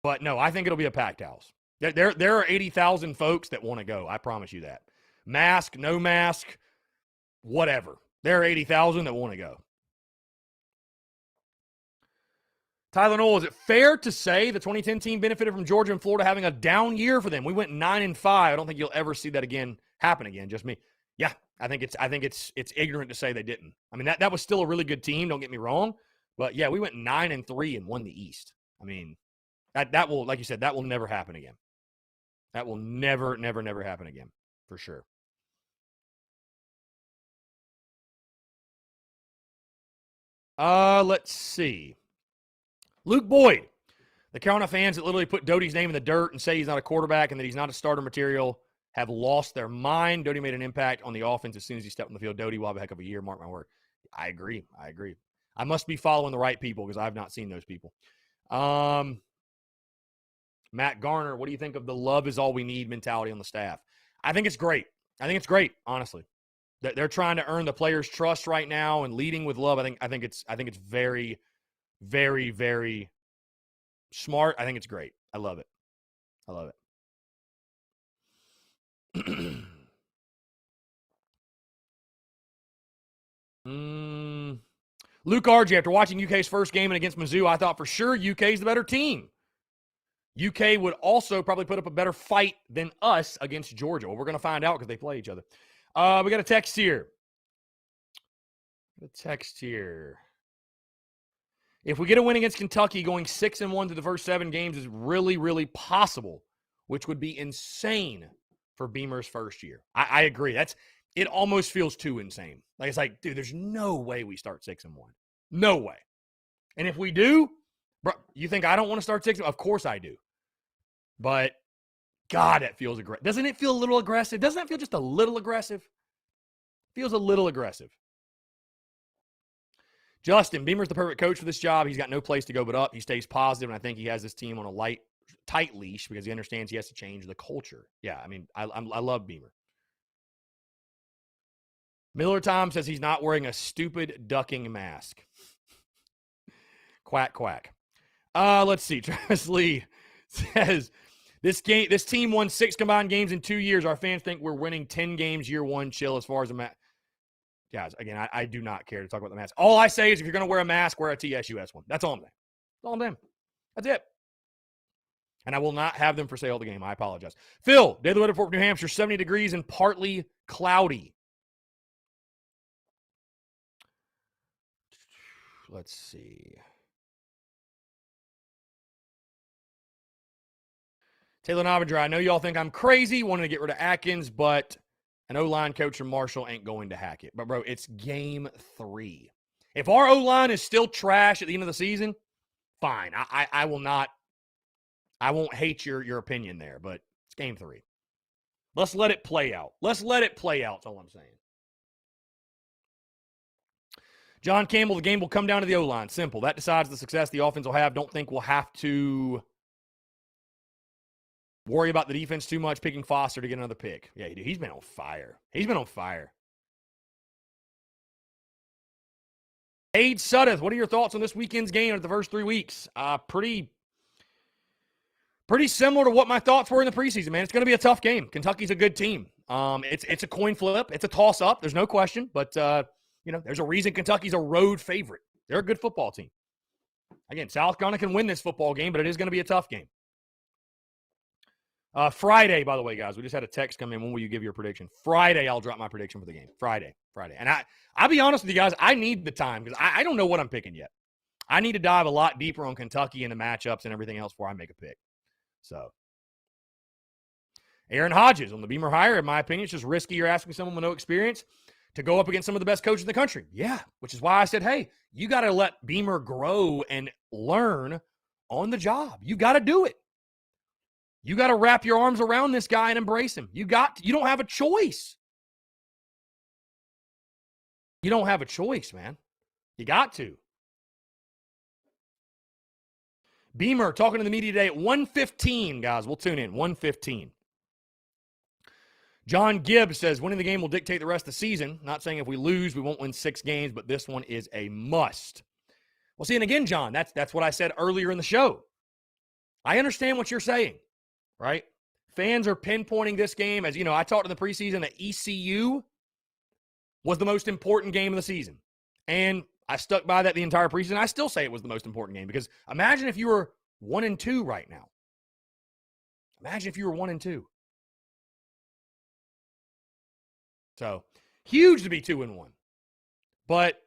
But no, I think it'll be a packed house. There are 80,000 folks that want to go. I promise you that. Mask, no mask, whatever. There are 80,000 that want to go. Tyler Noel, is it fair to say the 2010 team benefited from Georgia and Florida having a down year for them? We went 9-5. I don't think you'll ever see that again happen again. Just me. Yeah, I think it's ignorant to say they didn't. I mean, that was still a really good team. Don't get me wrong, but yeah, we went 9-3 and won the East. I mean, that will, like you said, that will never happen again. That will never happen again for sure. Let's see. Luke Boyd, the Carolina fans that literally put Doty's name in the dirt and say he's not a quarterback and that he's not a starter material have lost their mind. Doty made an impact on the offense as soon as he stepped on the field. Doty will have a heck of a year, mark my word. I agree. I must be following the right people because I've not seen those people. Matt Garner, what do you think of the love is all we need mentality on the staff? I think it's great. Honestly. They're trying to earn the players' trust right now and leading with love. I think it's very, very, very smart. I think it's great. I love it. Luke RJ, after watching UK's first game and against Mizzou, I thought for sure UK's the better team. UK would also probably put up a better fight than us against Georgia. Well, we're going to find out because they play each other. We got a text here. If we get a win against Kentucky, going 6-1 through the first 7 games is really, really possible, which would be insane for Beamer's first year. I agree. It almost feels too insane. Like, it's like, dude, there's no way we start 6-1. No way. And if we do, bro, you think I don't want to start 6? Of course I do. But, God, that feels aggressive. Doesn't it feel a little aggressive? Doesn't that feel just a little aggressive? Feels a little aggressive. Justin, Beamer's the perfect coach for this job. He's got no place to go but up. He stays positive, and I think he has this team on a tight leash because he understands he has to change the culture. Yeah, I mean, I love Beamer. Miller Tom says he's not wearing a stupid ducking mask. Quack, quack. Let's see. Travis Lee says, this team won 6 combined games in 2 years. Our fans think we're winning 10 games year one. Chill as far as the mask. Guys, again, I do not care to talk about the mask. All I say is if you're going to wear a mask, wear a TSUS one. That's all I'm saying. That's it. And I will not have them for sale the game. I apologize. Phil, daily weather for New Hampshire, 70 degrees and partly cloudy. Let's see. Taylor Navendra, I know y'all think I'm crazy wanting to get rid of Atkins, but an O-line coach from Marshall ain't going to hack it. But, bro, it's game 3. If our O-line is still trash at the end of the season, fine. I will not – I won't hate your opinion there, but it's game 3. Let's let it play out. That's all I'm saying. John Campbell, the game will come down to the O-line. Simple. That decides the success the offense will have. Don't think we'll have to worry about the defense too much, picking Foster to get another pick. Yeah, he's been on fire. Aid Suddeth, what are your thoughts on this weekend's game of the first 3 weeks? Pretty similar to what my thoughts were in the preseason, man. It's going to be a tough game. Kentucky's a good team. It's a coin flip. It's a toss-up. There's no question. But, there's a reason Kentucky's a road favorite. They're a good football team. Again, South Carolina can win this football game, but it is going to be a tough game. Friday, by the way, guys, we just had a text come in. When will you give your prediction? Friday, I'll drop my prediction for the game. Friday. And I'll be honest with you guys, I need the time because I don't know what I'm picking yet. I need to dive a lot deeper on Kentucky and the matchups and everything else before I make a pick. So, Aaron Hodges on the Beamer hire, in my opinion, it's just risky. You're asking someone with no experience to go up against some of the best coaches in the country. Yeah, which is why I said, hey, you got to let Beamer grow and learn on the job. You got to do it. You got to wrap your arms around this guy and embrace him. You don't have a choice. You don't have a choice, man. You got to. Beamer talking to the media today at 1:15, guys. We'll tune in. 1:15. John Gibbs says winning the game will dictate the rest of the season. Not saying if we lose, we won't win 6 games, but this one is a must. Well, see, and again, John, that's what I said earlier in the show. I understand what you're saying, right? Fans are pinpointing this game as, I talked in the preseason that ECU was the most important game of the season. And I stuck by that the entire preseason. I still say it was the most important game because imagine if you were 1-2 right now. Imagine if you were 1-2. So huge to be 2-1. But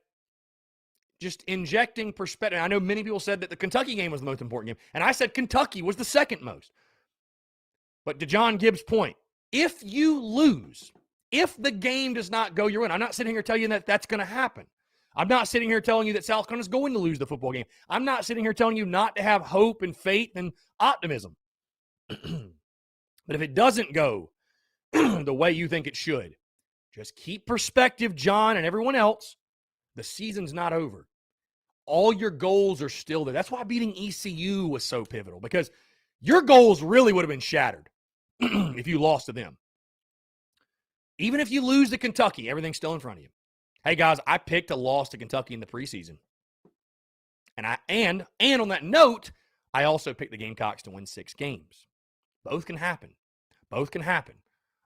just injecting perspective. I know many people said that the Kentucky game was the most important game. And I said Kentucky was the second most. But to John Gibbs' point, if you lose, if the game does not go your way, I'm not sitting here telling you that that's going to happen. I'm not sitting here telling you that South Carolina is going to lose the football game. I'm not sitting here telling you not to have hope and faith and optimism. But if it doesn't go the way you think it should, just keep perspective, John and everyone else. The season's not over. All your goals are still there. That's why beating ECU was so pivotal, because your goals really would have been shattered if you lost to them. Even if you lose to Kentucky, everything's still in front of you. Hey, guys, I picked a loss to Kentucky in the preseason. And on that note, I also picked the Gamecocks to win 6 games. Both can happen. Both can happen.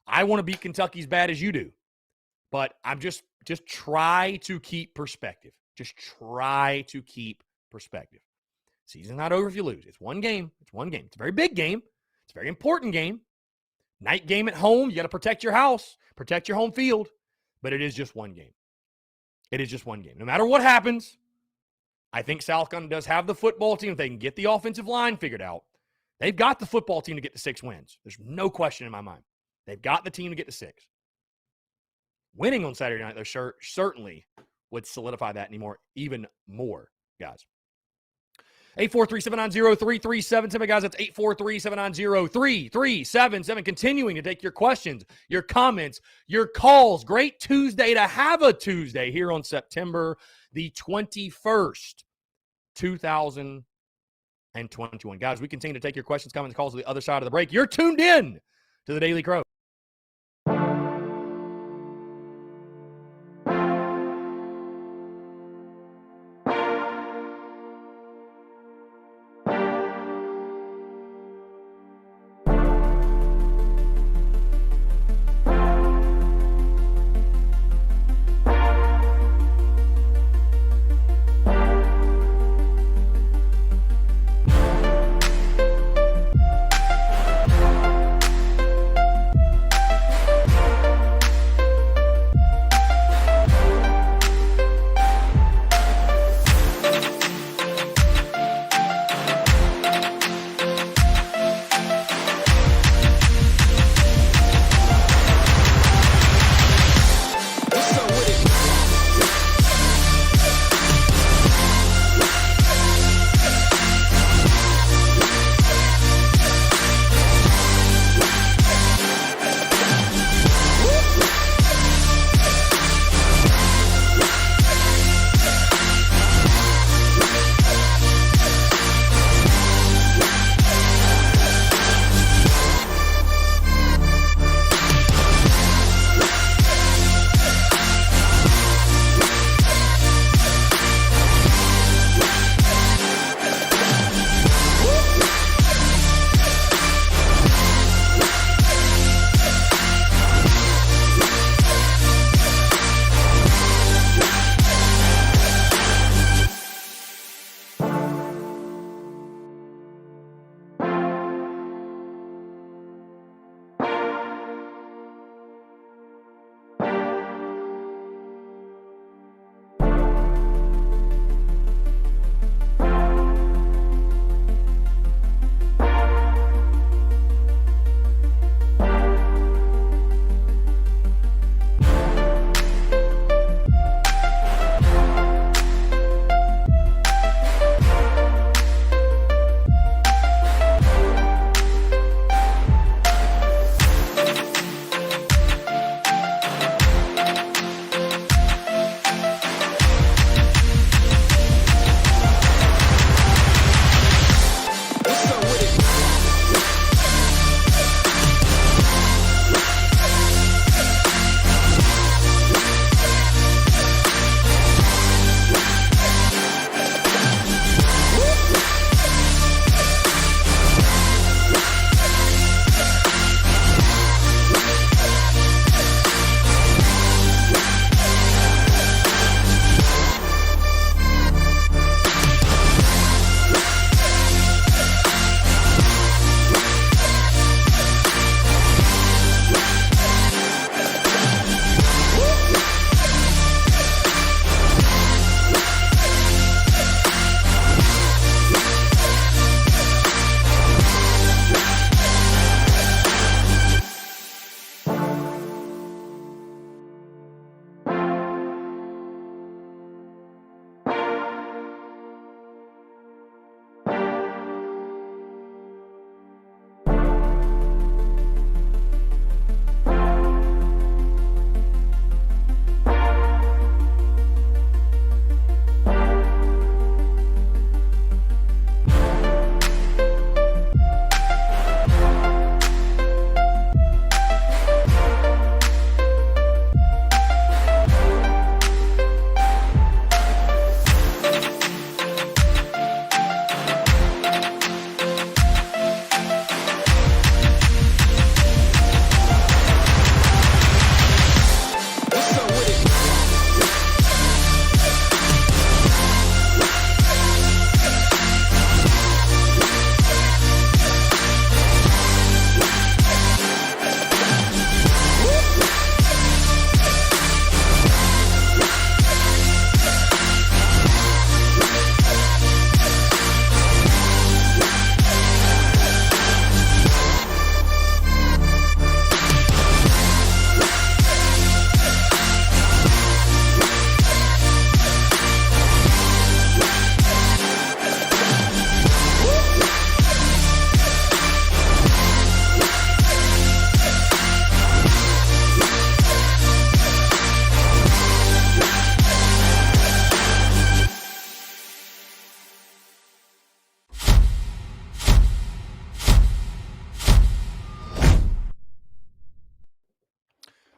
I want to beat Kentucky as bad as you do. But I'm just try to keep perspective. Just try to keep perspective. Season's not over if you lose. It's one game. It's one game. It's a very big game. It's a very important game. Night game at home. You got to protect your house, protect your home field. But it is just one game. It is just one game. No matter what happens, I think South Carolina does have the football team. If they can get the offensive line figured out, they've got the football team to get to 6 wins. There's no question in my mind. They've got the team to get to 6. Winning on Saturday night, though, certainly would solidify that even more, guys. 843-790-3377, guys. That's 843-790-3377. Continuing to take your questions, your comments, your calls. Great Tuesday to have a Tuesday here on September the 21st, 2021. Guys, we continue to take your questions, comments, calls to the other side of the break. You're tuned in to the Daily Crow.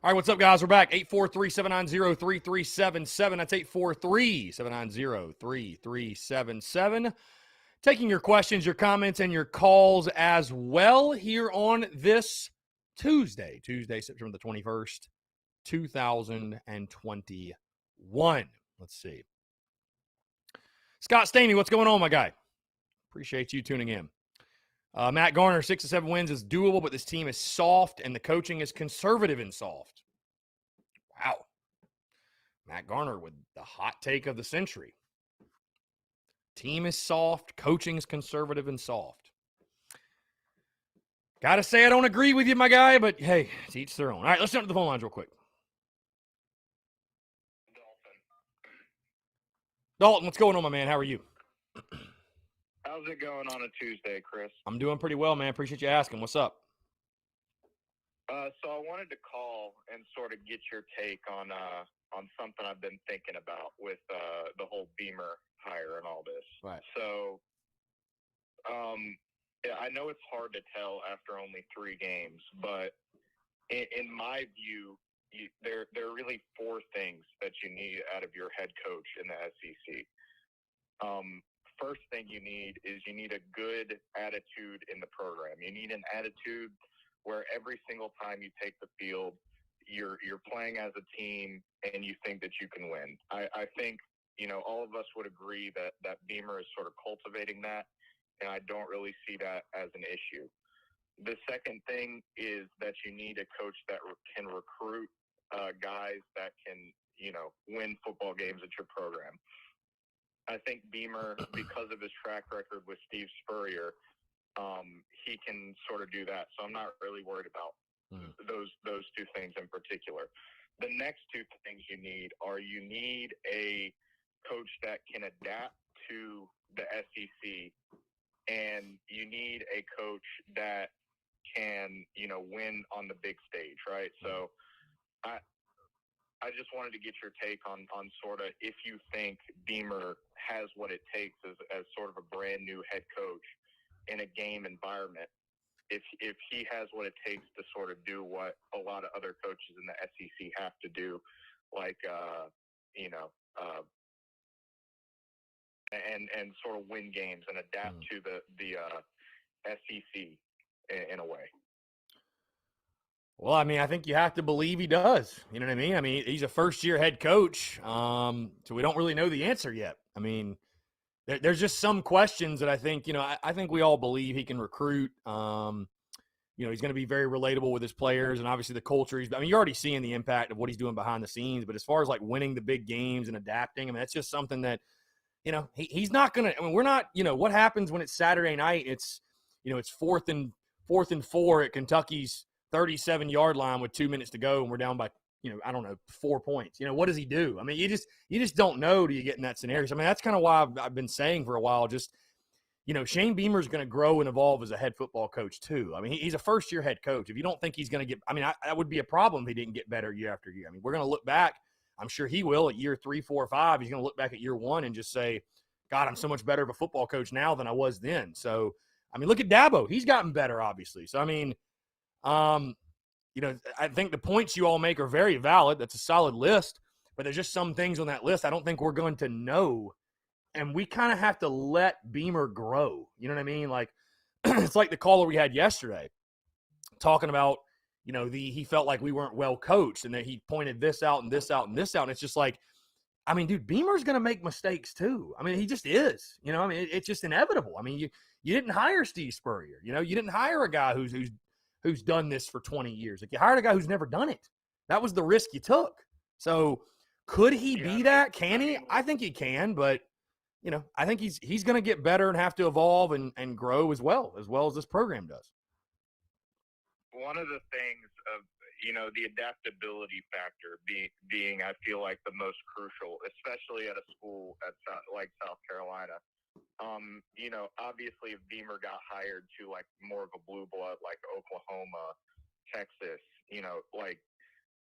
All right, what's up, guys? We're back. 843-790-3377. That's 843-790-3377. Taking your questions, your comments, and your calls as well here on this Tuesday, September the 21st, 2021. Let's see. Scott Staney, what's going on, my guy? Appreciate you tuning in. Matt Garner, 6 to 7 wins is doable, but this team is soft and the coaching is conservative and soft. Wow. Matt Garner with the hot take of the century. Team is soft, coaching is conservative and soft. Gotta say I don't agree with you, my guy, but hey, to each their own. All right, let's jump to the phone lines real quick. Dalton, what's going on, my man? How are you? How's it going on a Tuesday, Chris? I'm doing pretty well, man. Appreciate you asking. What's up? So I wanted to call and sort of get your take on something I've been thinking about with the whole Beamer hire and all this. Right. So, yeah, I know it's hard to tell after only 3 games, but in my view, there are really 4 things that you need out of your head coach in the SEC. First thing you need is you need a good attitude in the program. You need an attitude where every single time you take the field, you're playing as a team and you think that you can win. I think, all of us would agree that Beamer is sort of cultivating that, and I don't really see that as an issue. The second thing is that you need a coach that can recruit guys that can, win football games at your program. I think Beamer, because of his track record with Steve Spurrier, he can sort of do that. So I'm not really worried about those 2 things in particular. The next 2 things you need a coach that can adapt to the SEC, and you need a coach that can, win on the big stage, right? So I just wanted to get your take on sort of if you think Beamer has what it takes as sort of a brand new head coach in a game environment. If he has what it takes to sort of do what a lot of other coaches in the SEC have to do, like and sort of win games and adapt to the SEC in a way. Well, I mean, I think you have to believe he does. You know what I mean? I mean, he's a first-year head coach, so we don't really know the answer yet. I mean, there's just some questions that I think, I think we all believe he can recruit. He's going to be very relatable with his players, and obviously the culture. You're already seeing the impact of what he's doing behind the scenes. But as far as like winning the big games and adapting, that's just something that, he's not going to. We're not. What happens when it's Saturday night? It's, it's fourth and 4 at Kentucky's 37-yard line with 2 minutes to go, and we're down by, 4 points. What does he do? You just don't know till you get in that scenario. So, that's kind of why I've been saying for a while, just, Shane Beamer is going to grow and evolve as a head football coach too. He's a first-year head coach. If you don't think he's going to get, that would be a problem if he didn't get better year after year. We're going to look back. I'm sure he will at year 3, 4, 5. He's going to look back at year 1 and just say, God, I'm so much better of a football coach now than I was then. So, look at Dabo. He's gotten better, obviously. So, I think the points you all make are very valid. That's a solid list, but there's just some things on that list I don't think we're going to know, and we kind of have to let Beamer grow. You know what I mean? Like, it's like the caller we had yesterday talking about, he felt like we weren't well coached, and that he pointed this out and this out and this out, and it's just like, dude, Beamer's going to make mistakes too. He just is. It's just inevitable. You didn't hire Steve Spurrier. You didn't hire a guy who's done this for 20 years. Like, you hired a guy who's never done it. That was the risk you took. So could he be that? Can he? I think he can, but I think he's going to get better and have to evolve and grow as well as this program does. One of the things of, the adaptability factor being, I feel like, the most crucial, especially at a school like South Carolina. Obviously if Beamer got hired to like more of a blue blood, like Oklahoma, Texas, like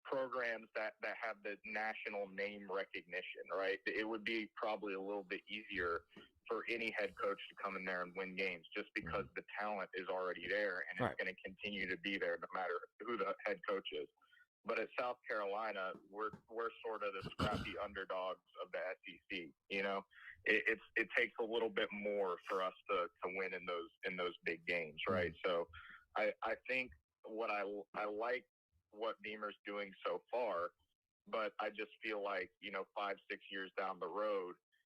programs that have the national name recognition, right? It would be probably a little bit easier for any head coach to come in there and win games just because the talent is already there and it's going to continue to be there no matter who the head coach is. But at South Carolina, we're sort of the scrappy underdogs of the SEC. You know, it takes a little bit more for us to win in those big games, right? So I think what I like what Beamer's doing so far, but I just feel like, you know, 5-6 years down the road,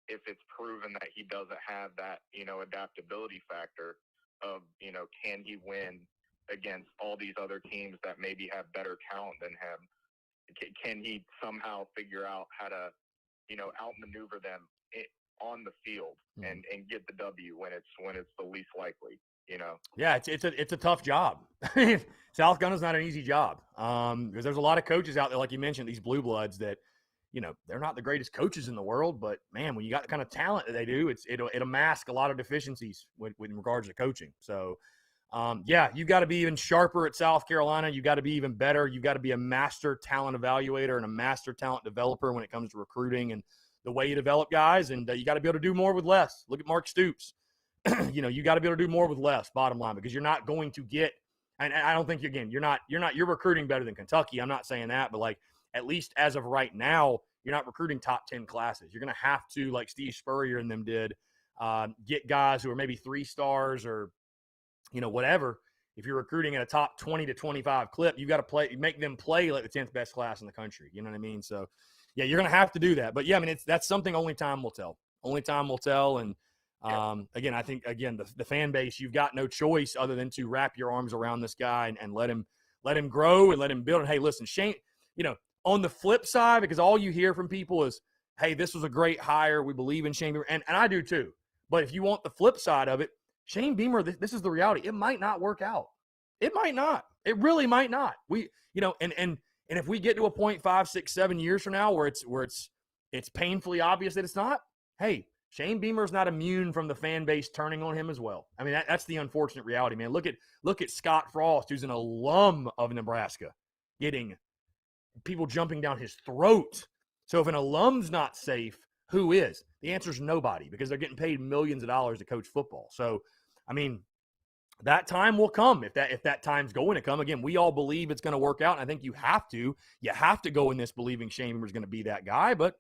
if it's proven that he doesn't have that, you know, adaptability factor of, you know, can he win against all these other teams that maybe have better talent than him? Can he somehow figure out how to, you know, outmaneuver them on the field and get the W when it's the least likely, you know? Yeah, it's a tough job. South Carolina's not an easy job because there's a lot of coaches out there, like you mentioned, these blue bloods that, you know, they're not the greatest coaches in the world, but man, when you got the kind of talent that they do, it'll mask a lot of deficiencies with regards to coaching. So, yeah, you got to be even sharper at South Carolina. You got to be even better. You got to be a master talent evaluator and a master talent developer when it comes to recruiting and the way you develop guys. And you got to be able to do more with less. Look at Mark Stoops. You know, you got to be able to do more with less, bottom line, because you're not going to get. And I don't think you're recruiting better than Kentucky. I'm not saying that, but like at least as of right now, you're not recruiting top 10 classes. You're going to have to, like Steve Spurrier and them did, get guys who are maybe 3 stars or, you know, whatever. If you're recruiting at a top 20 to 25 clip, you got to make them play like the 10th best class in the country. You know what I mean? So, yeah, you're going to have to do that. But yeah, I mean, that's something only time will tell. Only time will tell. And again, I think the fan base, you've got no choice other than to wrap your arms around this guy and let him grow and let him build. And hey, listen, Shane, you know, on the flip side, because all you hear from people is, hey, this was a great hire. We believe in Shane Beamer. And I do too. But if you want the flip side of it, Shane Beamer, this is the reality. It might not work out. It might not. It really might not. We, you know, and if we get to a point 5, 6, 7 years from now where it's painfully obvious that it's not, hey, Shane Beamer's not immune from the fan base turning on him as well. I mean, that's the unfortunate reality, man. Look at Scott Frost, who's an alum of Nebraska, getting people jumping down his throat. So if an alum's not safe, who is? The answer is nobody, because they're getting paid millions of dollars to coach football. So, I mean, that time will come if that time's going to come. Again, we all believe it's going to work out, and I think you have to go in this believing Shane Beamer's going to be that guy, but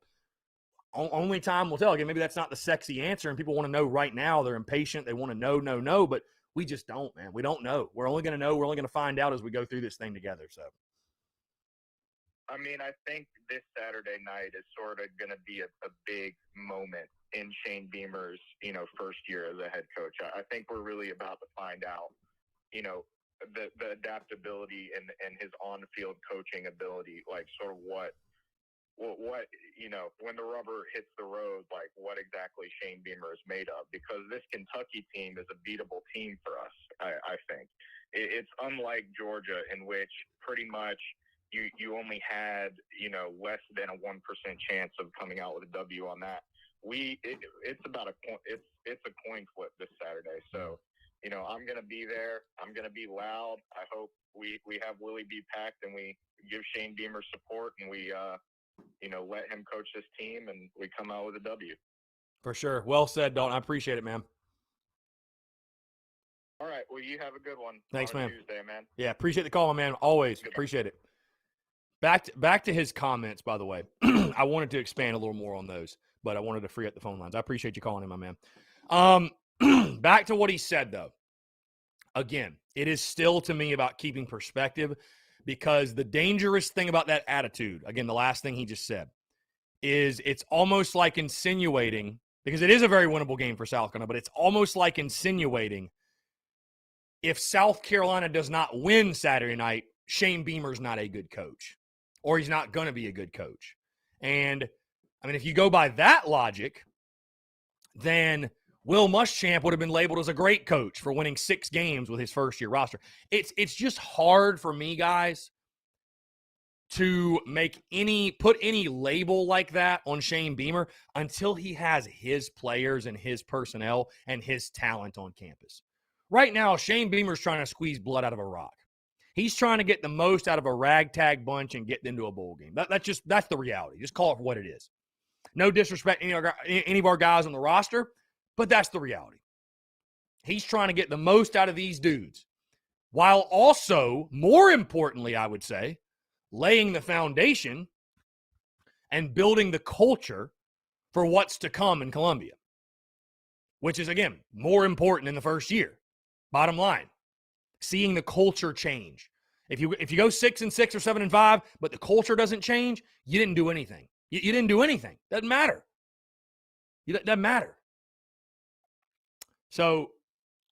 only time will tell. Again, maybe that's not the sexy answer, and people want to know right now. They're impatient. They want to know, but we just don't, man. We don't know. We're only going to know. We're only going to find out as we go through this thing together. So, I mean, I think this Saturday night is sort of going to be a big moment in Shane Beamer's, you know, first year as a head coach. I think we're really about to find out, you know, the adaptability and his on-field coaching ability, like sort of what, you know, when the rubber hits the road, like what exactly Shane Beamer is made of, because this Kentucky team is a beatable team for us. I think it's unlike Georgia, in which pretty much you only had, you know, less than a 1% chance of coming out with a W on that. It's about it's a coin flip this Saturday. So, you know, I'm going to be there. I'm going to be loud. I hope we have Willie B packed and we give Shane Beamer support and we, you know, let him coach this team and we come out with a W. For sure. Well said, Dalton. I appreciate it, man. All right. Well, you have a good one. Thanks, man. Tuesday, man. Yeah, appreciate the call, man. Always appreciate it. Back to his comments, by the way. I wanted to expand a little more on those, but I wanted to free up the phone lines. I appreciate you calling him, my man. Back to what he said, though. Again, it is still to me about keeping perspective, because the dangerous thing about that attitude, again, the last thing he just said, is it's almost like insinuating, because it is a very winnable game for South Carolina, but it's almost like insinuating if South Carolina does not win Saturday night, Shane Beamer's not a good coach, or he's not going to be a good coach. And, I mean, if you go by that logic, then Will Muschamp would have been labeled as a great coach for winning 6 games with his first-year roster. It's just hard for me, guys, to put any label like that on Shane Beamer until he has his players and his personnel and his talent on campus. Right now, Shane Beamer's trying to squeeze blood out of a rock. He's trying to get the most out of a ragtag bunch and get into a bowl game. That's the reality. Just call it for what it is. No disrespect to any of our guys on the roster, but that's the reality. He's trying to get the most out of these dudes, while also, more importantly, I would say, laying the foundation and building the culture for what's to come in Columbia, which is, again, more important in the first year. Bottom line, seeing the culture change. If you go 6-6 or 7-5, but the culture doesn't change, you didn't do anything. You didn't do anything. Doesn't matter. It doesn't matter. So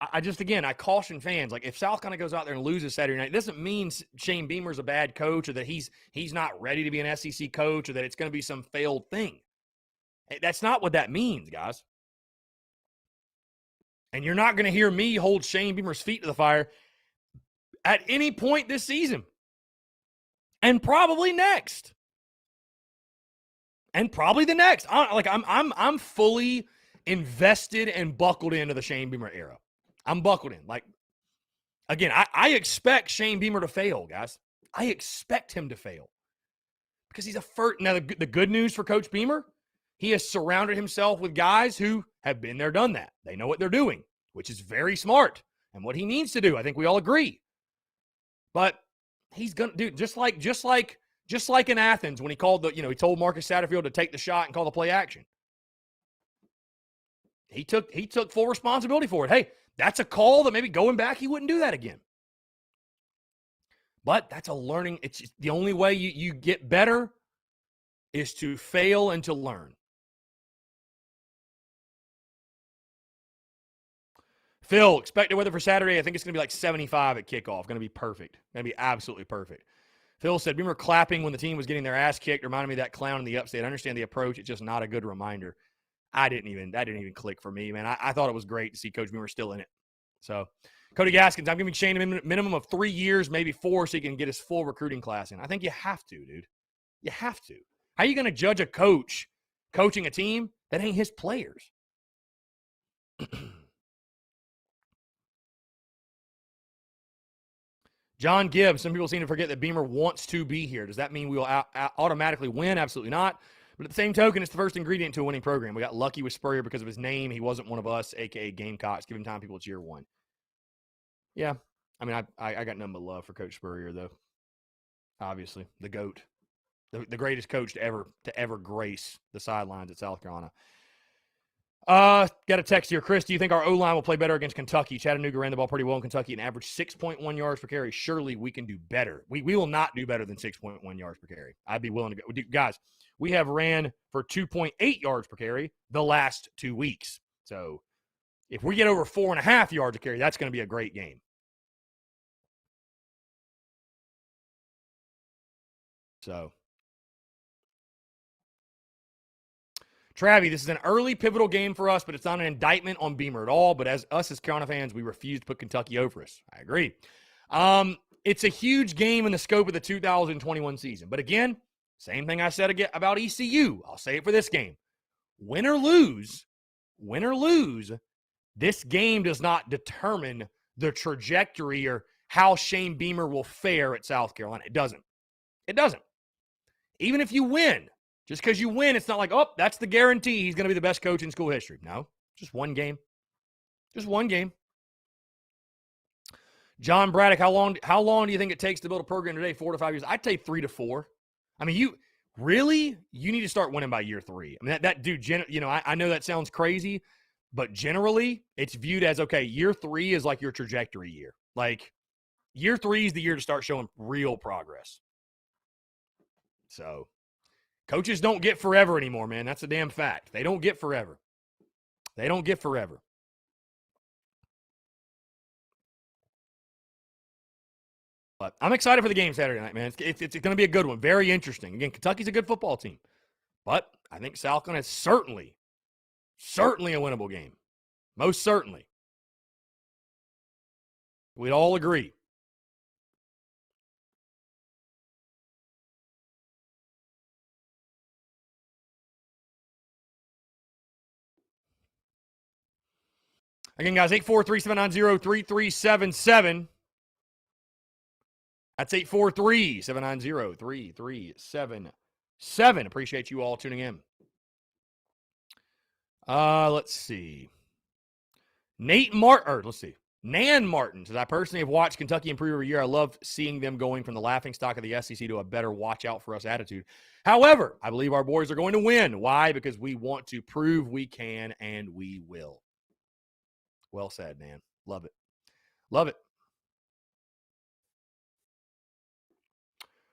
I caution fans. Like, if South Carolina goes out there and loses Saturday night, it doesn't mean Shane Beamer's a bad coach or that he's not ready to be an SEC coach or that it's going to be some failed thing. That's not what that means, guys. And you're not going to hear me hold Shane Beamer's feet to the fire at any point this season. And probably next. And probably the next. I'm fully invested and buckled into the Shane Beamer era. I'm buckled in. Like, again, I expect Shane Beamer to fail, guys. I expect him to fail. Because he's a first. Now, the good news for Coach Beamer, he has surrounded himself with guys who have been there, done that. They know what they're doing, which is very smart and what he needs to do. I think we all agree. But he's going to do just like in Athens when he called he told Marcus Satterfield to take the shot and call the play action. He took full responsibility for it. Hey, that's a call that maybe going back, he wouldn't do that again. But that's a learning. It's the only way you get better is to fail and to learn. Phil, expected weather for Saturday. I think it's going to be like 75 at kickoff. Going to be perfect. Going to be absolutely perfect. Phil said, remember clapping when the team was getting their ass kicked? Reminded me of that clown in the upstate. I understand the approach. It's just not a good reminder. That didn't even click for me, man. I thought it was great to see Coach Beamer still in it. So, Cody Gaskins, I'm giving Shane a minimum of 3 years, maybe 4, so he can get his full recruiting class in. I think you have to, dude. You have to. How are you going to judge a coach coaching a team that ain't his players? John Gibbs, some people seem to forget that Beamer wants to be here. Does that mean we will automatically win? Absolutely not. But at the same token, it's the first ingredient to a winning program. We got lucky with Spurrier because of his name. He wasn't one of us, a.k.a. Gamecocks. Give him time, people. It's year 1. Yeah. I mean, I got nothing but love for Coach Spurrier, though. Obviously, the GOAT. The greatest coach to ever grace the sidelines at South Carolina. Got a text here. Chris, do you think our O-line will play better against Kentucky? Chattanooga ran the ball pretty well in Kentucky and averaged 6.1 yards per carry. Surely we can do better. We will not do better than 6.1 yards per carry. I'd be willing to go. Guys, we have ran for 2.8 yards per carry the last 2 weeks. So if we get over 4.5 yards a carry, that's going to be a great game. So, Travie, this is an early pivotal game for us, but it's not an indictment on Beamer at all. But as Carolina fans, we refuse to put Kentucky over us. I agree. It's a huge game in the scope of the 2021 season. But again, same thing I said again about ECU. I'll say it for this game. Win or lose, this game does not determine the trajectory or how Shane Beamer will fare at South Carolina. It doesn't. It doesn't. Even if you win, just because you win, it's not like, oh, that's the guarantee he's going to be the best coach in school history. No, just one game. Just one game. John Braddock, how long do you think it takes to build a program today? 4 to 5 years? I'd take 3 to 4. I mean, you need to start winning by year 3. I mean, that dude, I know that sounds crazy, but generally it's viewed as, okay, year 3 is like your trajectory year. Like, year 3 is the year to start showing real progress. So, coaches don't get forever anymore, man. That's a damn fact. They don't get forever. They don't get forever. But I'm excited for the game Saturday night, man. It's going to be a good one. Very interesting. Again, Kentucky's a good football team. But I think South Carolina is certainly a winnable game. Most certainly. We'd all agree. Again, guys, 843-790-3377. That's 843-790-3377. Appreciate you all tuning in. Let's see. Nate Martin. Nan Martin says, I personally have watched Kentucky improve every year. I love seeing them going from the laughingstock of the SEC to a better watch out for us attitude. However, I believe our boys are going to win. Why? Because we want to prove we can, and we will. Well said, man. Love it. Love it.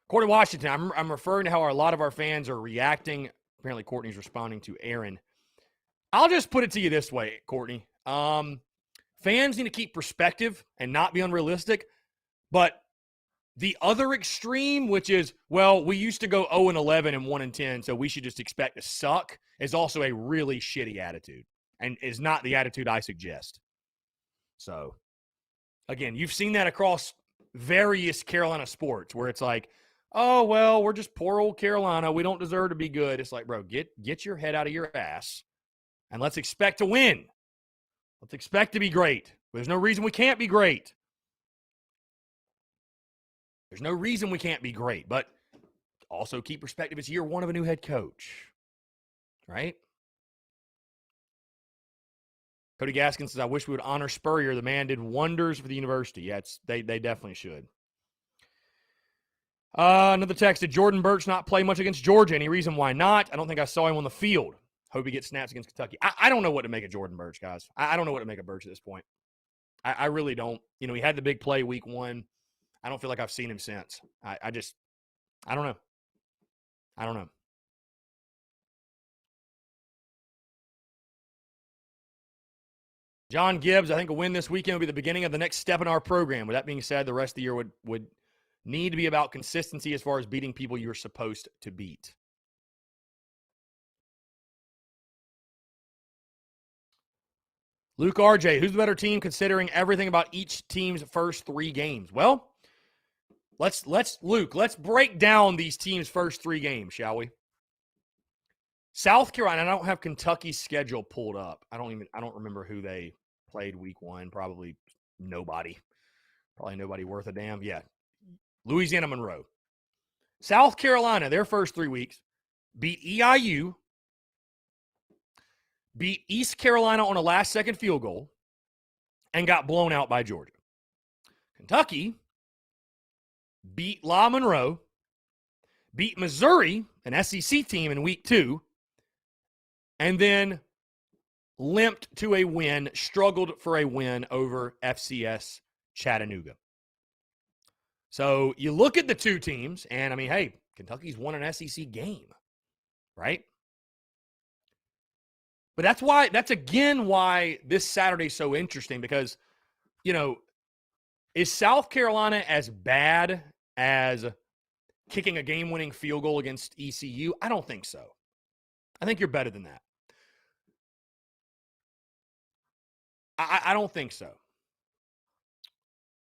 Courtney Washington, I'm referring to how a lot of our fans are reacting. Apparently, Courtney's responding to Aaron. I'll just put it to you this way, Courtney. Fans need to keep perspective and not be unrealistic. But the other extreme, which is, well, we used to go 0-11 and 1-10, so we should just expect to suck, is also a really shitty attitude and is not the attitude I suggest. So, again, you've seen that across various Carolina sports where it's like, oh, well, we're just poor old Carolina. We don't deserve to be good. It's like, bro, get your head out of your ass and let's expect to win. Let's expect to be great. There's no reason we can't be great. There's no reason we can't be great, but also keep perspective. It's year one of a new head coach, right? Cody Gaskins says, I wish we would honor Spurrier. The man did wonders for the university. Yeah, they definitely should. Another text, did Jordan Burch not play much against Georgia? Any reason why not? I don't think I saw him on the field. Hope he gets snaps against Kentucky. I don't know what to make of Jordan Burch, guys. I don't know what to make of Burch at this point. I really don't. You know, he had the big play week one. I don't feel like I've seen him since. I don't know. I don't know. John Gibbs, I think a win this weekend would be the beginning of the next step in our program. With that being said, the rest of the year would need to be about consistency as far as beating people you're supposed to beat. Luke RJ, who's the better team considering everything about each team's first three games? Well, let's break down these teams' first three games, shall we? South Carolina, I don't have Kentucky's schedule pulled up. I don't remember who they played week one. Probably nobody. Probably nobody worth a damn. Yeah. Louisiana Monroe. South Carolina, their first 3 weeks, beat EIU, beat East Carolina on a last-second field goal, and got blown out by Georgia. Kentucky beat La Monroe, beat Missouri, an SEC team, in week 2, and then limped to a win, struggled for a win over FCS Chattanooga. So you look at the two teams, and I mean, hey, Kentucky's won an SEC game, right? But that's again why this Saturday is so interesting because, you know, is South Carolina as bad as kicking a game-winning field goal against ECU? I don't think so. I think you're better than that. I don't think so.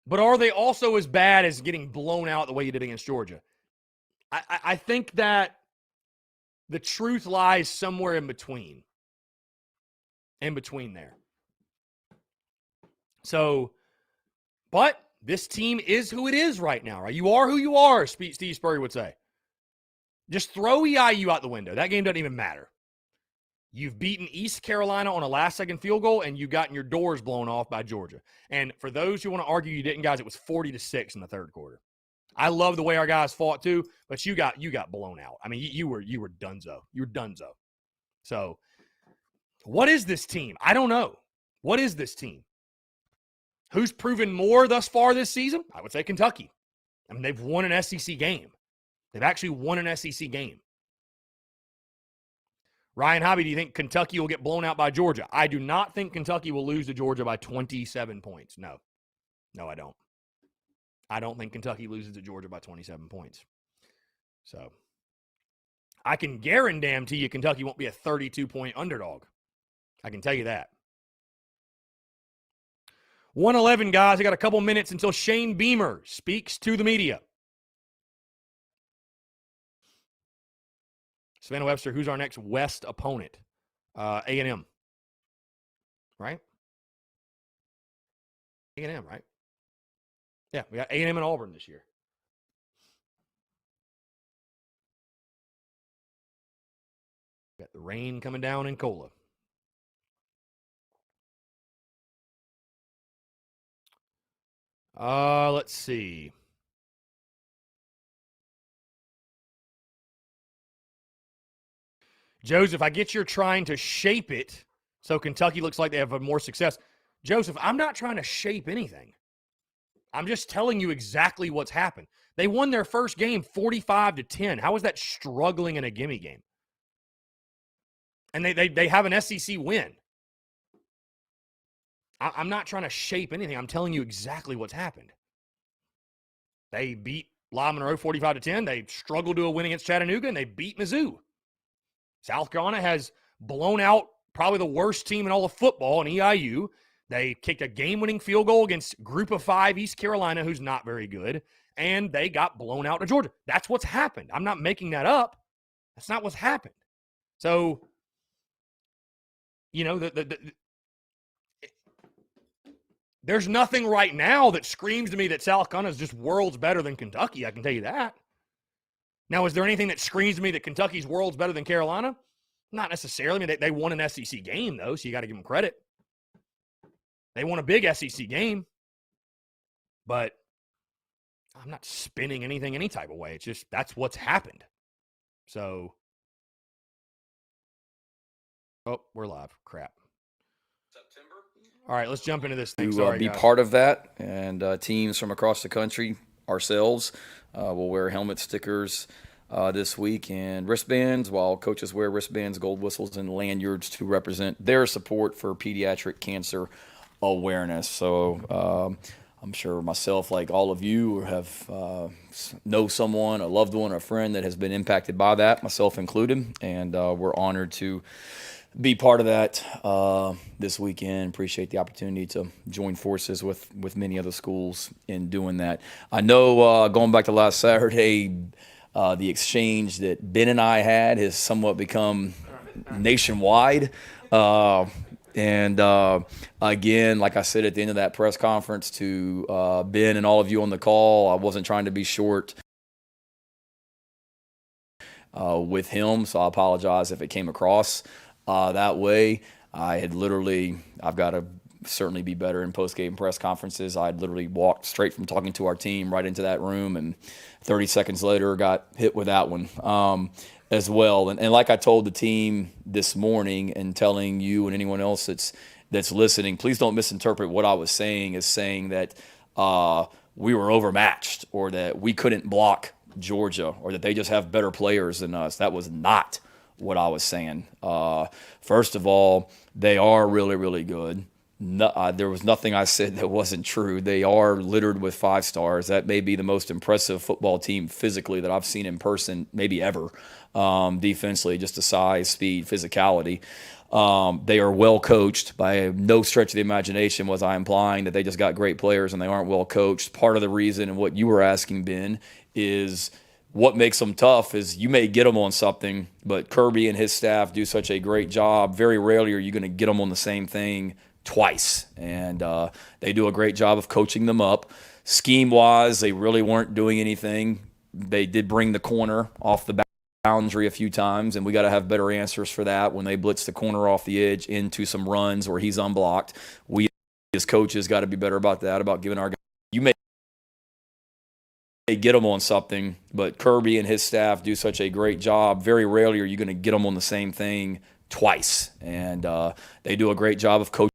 But are they also as bad as getting blown out the way you did against Georgia? I think that the truth lies somewhere in between. In between there. So, but this team is who it is right now, right? You are who you are, Steve Spurrier would say. Just throw EIU out the window. That game doesn't even matter. You've beaten East Carolina on a last-second field goal, and you've gotten your doors blown off by Georgia. And for those who want to argue you didn't, guys, it was 40-6 in the third quarter. I love the way our guys fought too, but you got blown out. I mean, you were dunzo. You were dunzo. So, what is this team? I don't know. What is this team? Who's proven more thus far this season? I would say Kentucky. I mean, they've won an SEC game. They've actually won an SEC game. Ryan Hobby, do you think Kentucky will get blown out by Georgia? I do not think Kentucky will lose to Georgia by 27 points. No. No, I don't. I don't think Kentucky loses to Georgia by 27 points. So, I can guarantee you Kentucky won't be a 32-point underdog. I can tell you that. 111, guys. I got a couple minutes until Shane Beamer speaks to the media. Savannah Webster, who's our next West opponent? A&M. Right? A&M, right? Yeah, we got A&M and Auburn this year. We got the rain coming down in Cola. Let's see. Joseph, I get you're trying to shape it so Kentucky looks like they have more success. Joseph, I'm not trying to shape anything. I'm just telling you exactly what's happened. They won their first game 45-10. How is that struggling in a gimme game? And they have an SEC win. I'm not trying to shape anything. I'm telling you exactly what's happened. They beat La Monroe 45-10. They struggled to a win against Chattanooga, and they beat Mizzou. South Carolina has blown out probably the worst team in all of football in EIU. They kicked a game-winning field goal against Group of 5 East Carolina, who's not very good, and they got blown out to Georgia. That's what's happened. I'm not making that up. That's not what's happened. So, you know, there's nothing right now that screams to me that South Carolina is just worlds better than Kentucky. I can tell you that. Now, is there anything that screams to me that Kentucky's worlds better than Carolina? Not necessarily. I mean, they won an SEC game, though, so you got to give them credit. They won a big SEC game, but I'm not spinning anything any type of way. It's just that's what's happened. So, oh, we're live. Crap. September. All right, let's jump into this thing. To be part of that, and teams from across the country, ourselves, will wear helmet stickers this week and wristbands, while coaches wear wristbands, gold whistles, and lanyards to represent their support for pediatric cancer awareness. So I'm sure myself, like all of you, have know someone, a loved one, or a friend that has been impacted by that, myself included, and we're honored to be part of that this weekend. Appreciate the opportunity to join forces with many other schools in doing that. I know going back to last Saturday, the exchange that Ben and I had has somewhat become nationwide. And again, like I said at the end of that press conference to Ben and all of you on the call, I wasn't trying to be short with him, so I apologize if it came across that way. I've got to certainly be better in post-game press conferences. I'd literally walked straight from talking to our team right into that room, and 30 seconds later got hit with that one as well. And like I told the team this morning, and telling you and anyone else that's listening, please don't misinterpret what I was saying as saying that we were overmatched or that we couldn't block Georgia or that they just have better players than us. That was not what I was saying. First of all, they are really, really good. No, there was nothing I said that wasn't true. They are littered with 5 stars. That may be the most impressive football team physically that I've seen in person, maybe ever. Defensively, just the size, speed, physicality. They are well coached. By no stretch of the imagination was I implying that they just got great players and they aren't well coached. Part of the reason, and what you were asking, Ben, is what makes them tough is you may get them on something, but Kirby and his staff do such a great job. Very rarely are you going to get them on the same thing twice, and they do a great job of coaching them up. Scheme-wise, they really weren't doing anything. They did bring the corner off the boundary a few times, and we got to have better answers for that when they blitz the corner off the edge into some runs where he's unblocked. We as coaches got to be better about that, about giving our guys. You may get them on something, but Kirby and his staff do such a great job. Very rarely are you going to get them on the same thing twice, and they do a great job of coaching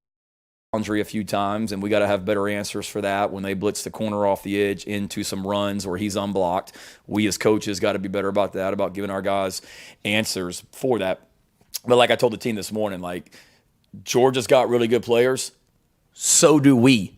a few times, and we got to have better answers for that when they blitz the corner off the edge into some runs where he's unblocked. We as coaches got to be better about that, about giving our guys answers for that. But like I told the team this morning, like, Georgia's got really good players. So do we.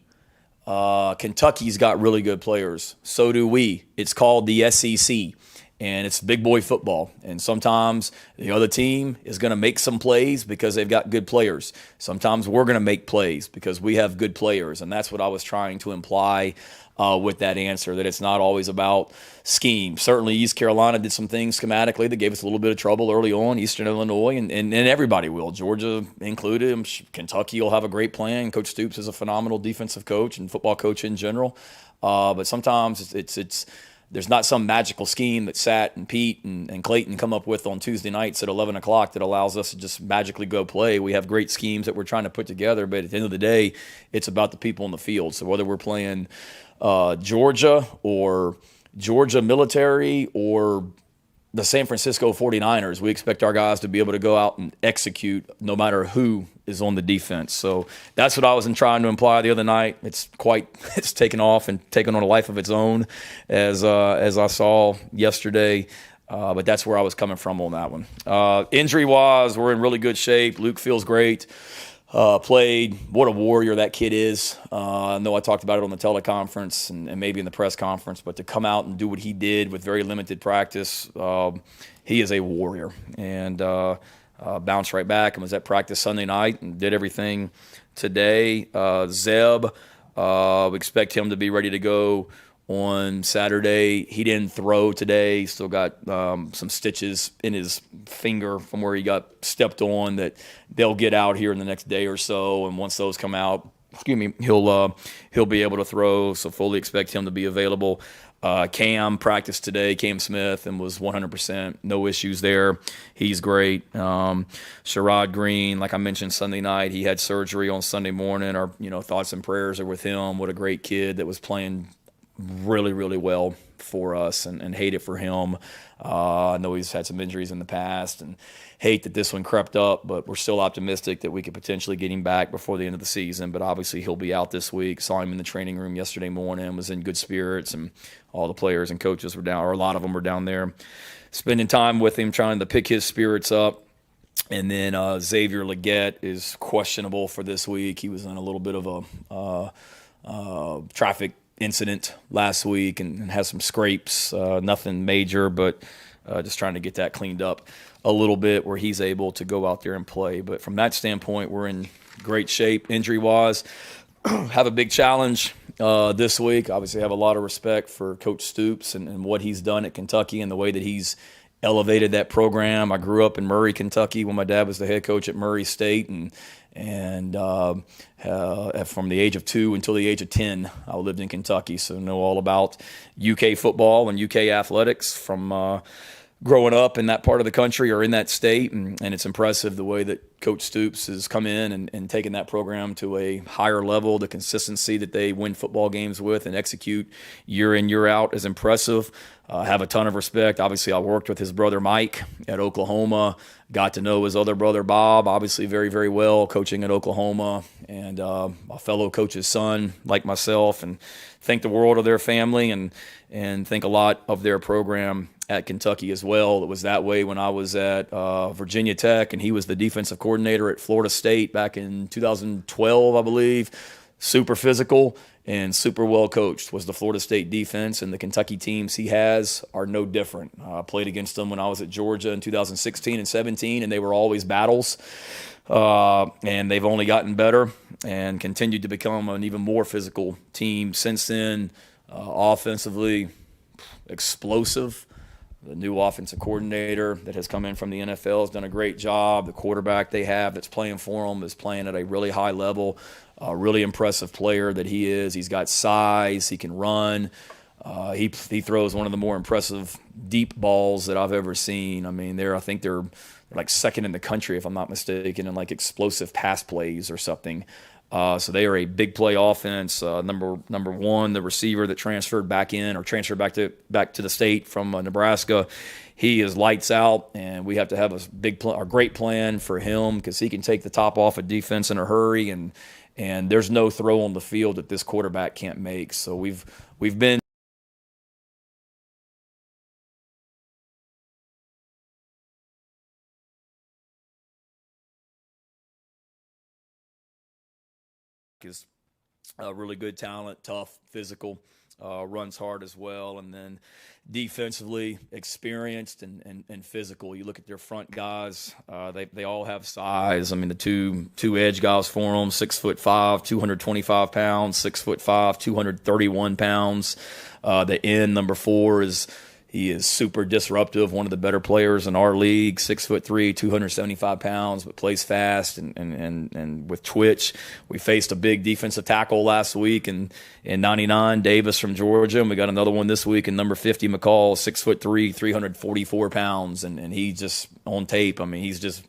Kentucky's got really good players. So do we. It's called the SEC. And it's big boy football. And sometimes the other team is going to make some plays because they've got good players. Sometimes we're going to make plays because we have good players. And that's what I was trying to imply with that answer, that it's not always about scheme. Certainly East Carolina did some things schematically that gave us a little bit of trouble early on, Eastern Illinois, and everybody will, Georgia included. Kentucky will have a great plan. Coach Stoops is a phenomenal defensive coach and football coach in general. But sometimes it's there's not some magical scheme that Sat and Pete and Clayton come up with on Tuesday nights at 11 o'clock that allows us to just magically go play. We have great schemes that we're trying to put together, but at the end of the day, it's about the people in the field. So whether we're playing Georgia or Georgia Military or the San Francisco 49ers, we expect our guys to be able to go out and execute no matter who is on the defense. So that's what I was trying to imply the other night. It's taken off and taken on a life of its own as I saw yesterday. But that's where I was coming from on that one. Injury-wise, we're in really good shape. Luke feels great. Played. What a warrior that kid is. I know I talked about it on the teleconference and maybe in the press conference, but to come out and do what he did with very limited practice, he is a warrior. And bounced right back and was at practice Sunday night and did everything today. Zeb, we expect him to be ready to go on Saturday. He didn't throw today. Still got some stitches in his finger from where he got stepped on that they'll get out here in the next day or so. And once those come out, he'll be able to throw. So fully expect him to be available. Cam practiced today, Cam Smith, and was 100%. No issues there. He's great. Sherrod Green, like I mentioned Sunday night, he had surgery on Sunday morning. Our thoughts and prayers are with him. What a great kid that was playing really, really well for us and hate it for him. I know he's had some injuries in the past and hate that this one crept up, but we're still optimistic that we could potentially get him back before the end of the season. But obviously he'll be out this week. Saw him in the training room yesterday morning, was in good spirits, and all the players and coaches were down, or a lot of them were down there spending time with him, trying to pick his spirits up. And then Xavier Leggett is questionable for this week. He was in a little bit of a traffic incident last week and has some scrapes, nothing major, but just trying to get that cleaned up a little bit where he's able to go out there and play. But from that standpoint, we're in great shape injury-wise. Have a big challenge this week. Obviously have a lot of respect for Coach Stoops and what he's done at Kentucky and the way that he's elevated that program. I grew up in Murray, Kentucky when my dad was the head coach at Murray State, and from the age of 2 until the age of 10, I lived in Kentucky, so know all about UK football and UK athletics from growing up in that part of the country or in that state, and it's impressive the way that Coach Stoops has come in and taken that program to a higher level. The consistency that they win football games with and execute year in, year out is impressive. I have a ton of respect. Obviously, I worked with his brother Mike at Oklahoma, got to know his other brother Bob, obviously very, very well, coaching at Oklahoma, and a fellow coach's son like myself, and think the world of their family and think a lot of their program at Kentucky as well. It was that way when I was at Virginia Tech, and he was the defensive coordinator at Florida State back in 2012, I believe. Super physical and super well coached was the Florida State defense, and the Kentucky teams he has are no different. I played against them when I was at Georgia in 2016 and 17, and they were always battles. And they've only gotten better and continued to become an even more physical team since then. Offensively, explosive. The new offensive coordinator that has come in from the NFL has done a great job. The quarterback they have that's playing for them is playing at a really high level. A really impressive player that he is. He's got size. He can run. He throws one of the more impressive deep balls that I've ever seen. I mean, I think they're like second in the country, if I'm not mistaken, in like explosive pass plays or something. So they are a big play offense. Number one, the receiver that transferred back to the state from Nebraska, he is lights out, and we have to have a great plan for him because he can take the top off a defense in a hurry, and there's no throw on the field that this quarterback can't make. So we've been is a really good talent, tough, physical, runs hard as well, and then defensively experienced and physical. You look at their front guys; they all have size. I mean, the two edge guys for them: 6'5", 225 pounds; 6'5", 231 pounds. The end number 4 is He is super disruptive, one of the better players in our league, 6'3", 275 pounds, but plays fast and with twitch. We faced a big defensive tackle last week in 99, Davis from Georgia, and we got another one this week in number 50, McCall, 6'3", 344 pounds, and he's just on tape. I mean, he's just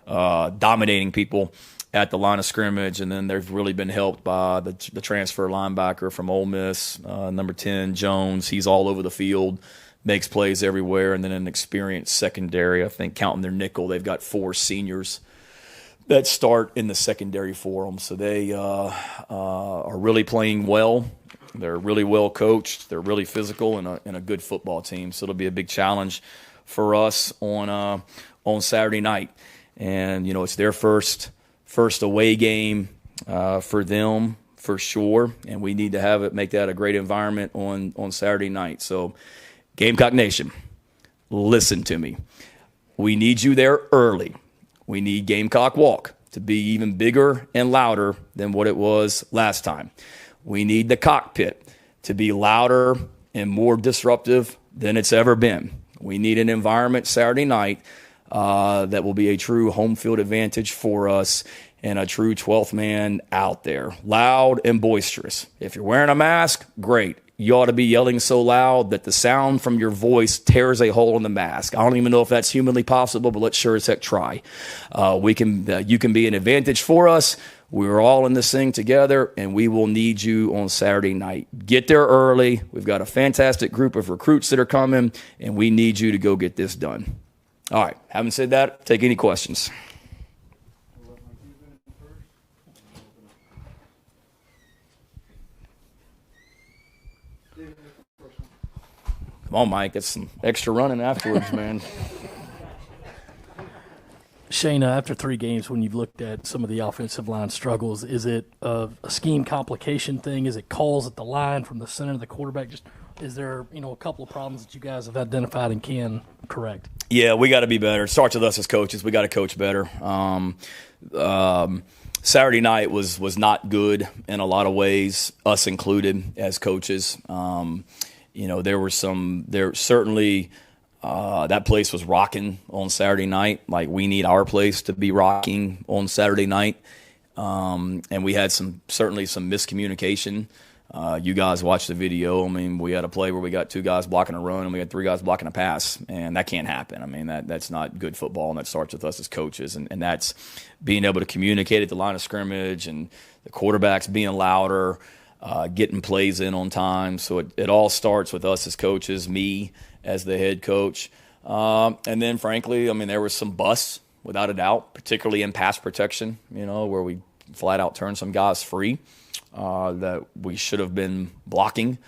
dominating people at the line of scrimmage, and then they've really been helped by the transfer linebacker from Ole Miss, number 10, Jones. He's all over the field, makes plays everywhere, and then an experienced secondary. I think counting their nickel, they've got 4 seniors that start in the secondary for them. So they are really playing well. They're really well coached. They're really physical and a good football team. So it'll be a big challenge for us on Saturday night. And, it's their first away game for them for sure. And we need to make that a great environment on Saturday night. So Gamecock Nation, listen to me. We need you there early. We need Gamecock Walk to be even bigger and louder than what it was last time. We need the cockpit to be louder and more disruptive than it's ever been. We need an environment Saturday night that will be a true home field advantage for us and a true 12th man out there. Loud and boisterous. If you're wearing a mask, great. You ought to be yelling so loud that the sound from your voice tears a hole in the mask. I don't even know if that's humanly possible, but let's sure as heck try. You can be an advantage for us. We're all in this thing together, and we will need you on Saturday night. Get there early. We've got a fantastic group of recruits that are coming, and we need you to go get this done. All right, having said that, take any questions. Come on, Mike. That's some extra running afterwards, man. Shayna, after 3 games, when you've looked at some of the offensive line struggles, is it a scheme complication thing? Is it calls at the line from the center of the quarterback? Just is there, a couple of problems that you guys have identified and can correct? Yeah, we got to be better. It starts with us as coaches. We got to coach better. Saturday night was not good in a lot of ways, us included as coaches. That place was rocking on Saturday night. Like, we need our place to be rocking on Saturday night. And we had certainly some miscommunication. You guys watched the video. I mean, we had a play where we got 2 guys blocking a run and we had 3 guys blocking a pass, and that can't happen. I mean, that's not good football, and that starts with us as coaches, and that's being able to communicate at the line of scrimmage and the quarterbacks being louder, getting plays in on time. So it all starts with us as coaches, me as the head coach. And then, frankly, I mean, there was some busts, without a doubt, particularly in pass protection, where we flat out turned some guys free that we should have been blocking,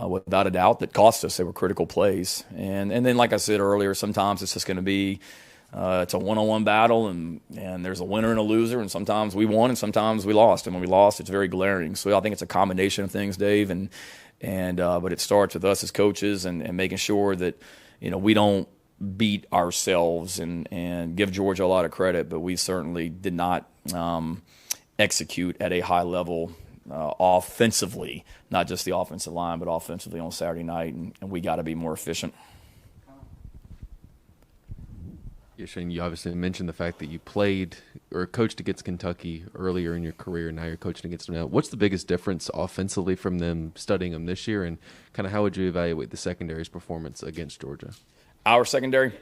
without a doubt, that cost us. They were critical plays. And then, like I said earlier, sometimes it's just going to be it's a one-on-one battle, and there's a winner and a loser, and sometimes we won and sometimes we lost. And when we lost, it's very glaring. So I think it's a combination of things, Dave, but it starts with us as coaches and making sure that we don't beat ourselves and give Georgia a lot of credit, but we certainly did not execute at a high level offensively, not just the offensive line, but offensively on Saturday night, and we got to be more efficient. Yeah, Shane, you obviously mentioned the fact that you played or coached against Kentucky earlier in your career, and now you're coaching against them now. What's the biggest difference offensively from them studying them this year, and kind of how would you evaluate the secondary's performance against Georgia? Our secondary?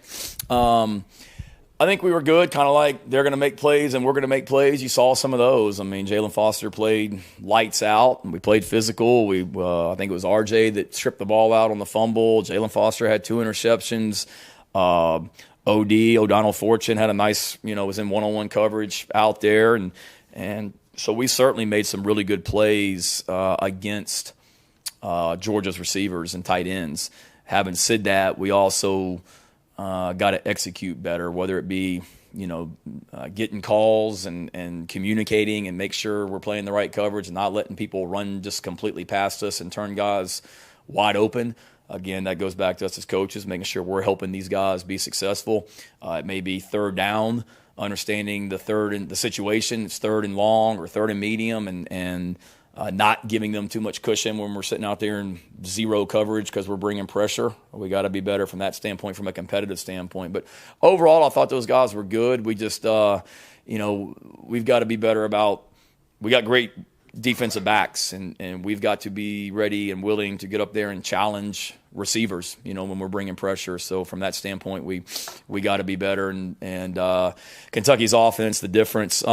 I think we were good, kind of like they're going to make plays and we're going to make plays. You saw some of those. I mean, Jalen Foster played lights out, and we played physical. I think it was RJ that stripped the ball out on the fumble. Jalen Foster had 2 interceptions. O'Donnell Fortune had a nice, was in one-on-one coverage out there. And so we certainly made some really good plays against Georgia's receivers and tight ends. Having said that, we also got to execute better, whether it be, getting calls and communicating and make sure we're playing the right coverage and not letting people run just completely past us and turn guys wide open. Again, that goes back to us as coaches, making sure we're helping these guys be successful. It may be third down, understanding the situation. It's third and long or third and medium, and not giving them too much cushion when we're sitting out there in zero coverage because we're bringing pressure. We got to be better from that standpoint, from a competitive standpoint. But overall, I thought those guys were good. We just, we've got to be better about – we got great defensive backs, and we've got to be ready and willing to get up there and challenge receivers, when we're bringing pressure. So from that standpoint, we got to be better. And Kentucky's offense, the difference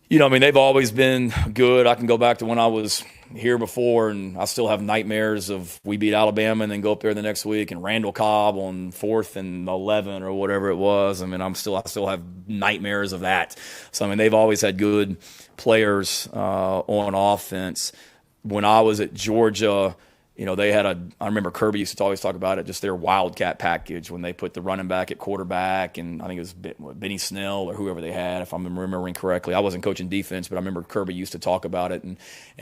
they've always been good. I can go back to when I was here before, and I still have nightmares of we beat Alabama and then go up there the next week and Randall Cobb on 4th and 11 or whatever it was. I mean, I still have nightmares of that. So, they've always had good players on offense. When I was at Georgia, they had I remember Kirby used to always talk about it, just their wildcat package when they put the running back at quarterback, and I think it was Benny Snell or whoever they had, if I'm remembering correctly. I wasn't coaching defense, but I remember Kirby used to talk about it and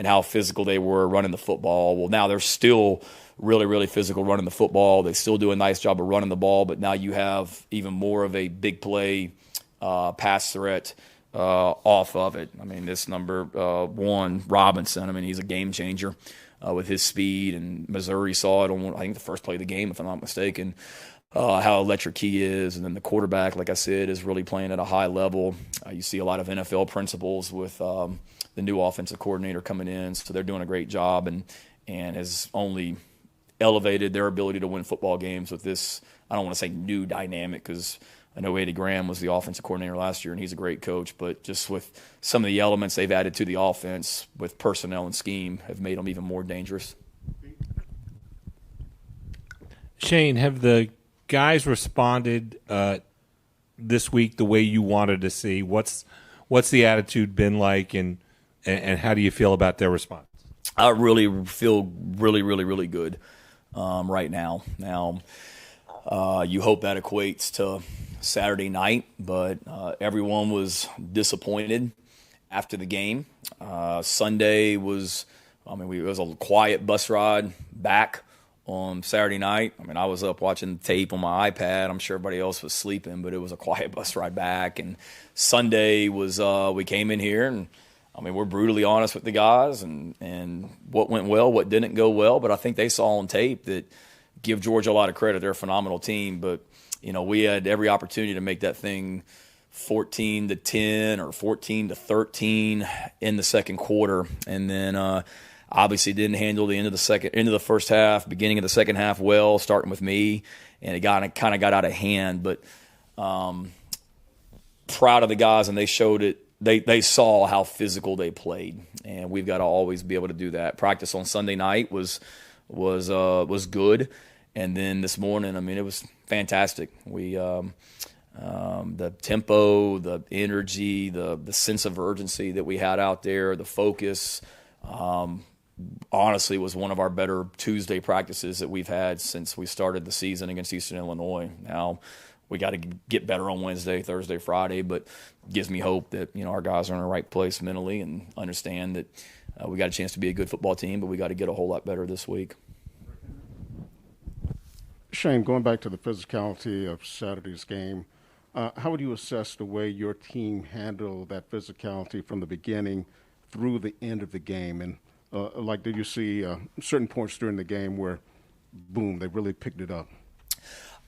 how physical they were running the football. Well, now they're still really, really physical running the football. They still do a nice job of running the ball, but now you have even more of a big play pass threat off of it. This number 1, Robinson, he's a game changer. With his speed, and Missouri saw it on, I think, the first play of the game, if I'm not mistaken, how electric he is. And then the quarterback, like I said, is really playing at a high level. You see a lot of NFL principles with the new offensive coordinator coming in, so they're doing a great job and has only elevated their ability to win football games with this, I don't want to say new dynamic, because I know Eddie Graham was the offensive coordinator last year, and he's a great coach. But just with some of the elements they've added to the offense with personnel and scheme have made them even more dangerous. Shane, have the guys responded this week the way you wanted to see? What's the attitude been like, and how do you feel about their response? I really feel really, really, really good right now. Now, you hope that equates to Saturday night, but everyone was disappointed after the game. Sunday was, it was a quiet bus ride back on Saturday night. I was up watching tape on my iPad. I'm sure everybody else was sleeping, but it was a quiet bus ride back. And Sunday was, we came in here and, we're brutally honest with the guys and what went well, what didn't go well. But I think they saw on tape that, give Georgia a lot of credit. They're a phenomenal team, but we had every opportunity to make that thing 14-10 or 14-13 in the second quarter, and then obviously didn't handle the end of the first half, beginning of the second half well, starting with me, and it kind of got out of hand. But proud of the guys, and they showed it. They saw how physical they played, and we've got to always be able to do that. Practice on Sunday night was good. And then this morning, it was fantastic. We, the tempo, the energy, the sense of urgency that we had out there, the focus, honestly was one of our better Tuesday practices that we've had since we started the season against Eastern Illinois. Now, we got to get better on Wednesday, Thursday, Friday, but it gives me hope that, our guys are in the right place mentally and understand that we got a chance to be a good football team, but we got to get a whole lot better this week. Shane, going back to the physicality of Saturday's game, how would you assess the way your team handled that physicality from the beginning through the end of the game? And did you see certain points during the game where, boom, they really picked it up?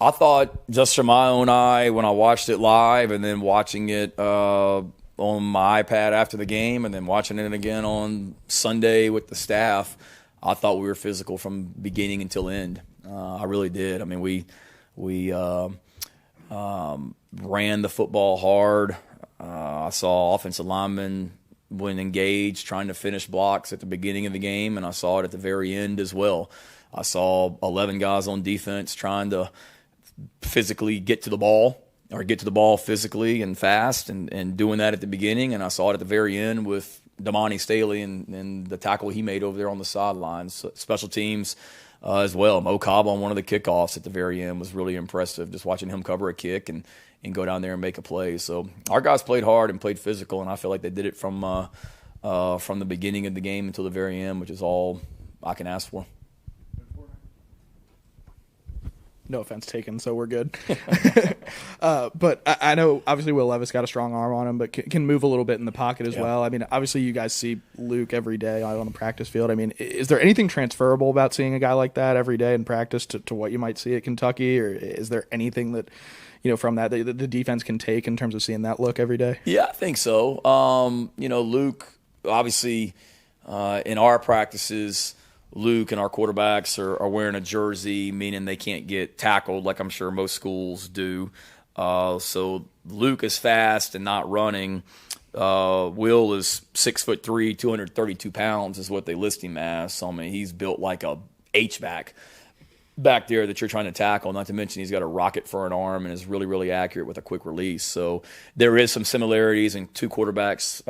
I thought, just from my own eye, when I watched it live and then watching it on my iPad after the game and then watching it again on Sunday with the staff, I thought we were physical from beginning until end. I really did. We ran the football hard. I saw offensive linemen when engaged trying to finish blocks at the beginning of the game, and I saw it at the very end as well. I saw 11 guys on defense trying to physically get to the ball physically and fast and doing that at the beginning, and I saw it at the very end with Damani Staley and the tackle he made over there on the sidelines. So special teams as well. Mo Cobb on one of the kickoffs at the very end was really impressive, just watching him cover a kick and go down there and make a play. So our guys played hard and played physical, and I feel like they did it from the beginning of the game until the very end, which is all I can ask for. No offense taken, so we're good. But I know, obviously, Will Levis got a strong arm on him, but can move a little bit in the pocket as well. I mean, obviously, you guys see Luke every day out on the practice field. I mean, is there anything transferable about seeing a guy like that every day in practice to what you might see at Kentucky? Or is there anything that, from that the defense can take in terms of seeing that look every day? Yeah, I think so. Luke, obviously, in our practices, Luke and our quarterbacks are wearing a jersey, meaning they can't get tackled like I'm sure most schools do. So Luke is fast and not running. Will is 6'3", 232 pounds is what they list him as. So, I mean, he's built like a H-back back there that you're trying to tackle. Not to mention he's got a rocket for an arm and is really, really accurate with a quick release. So there is some similarities in two quarterbacks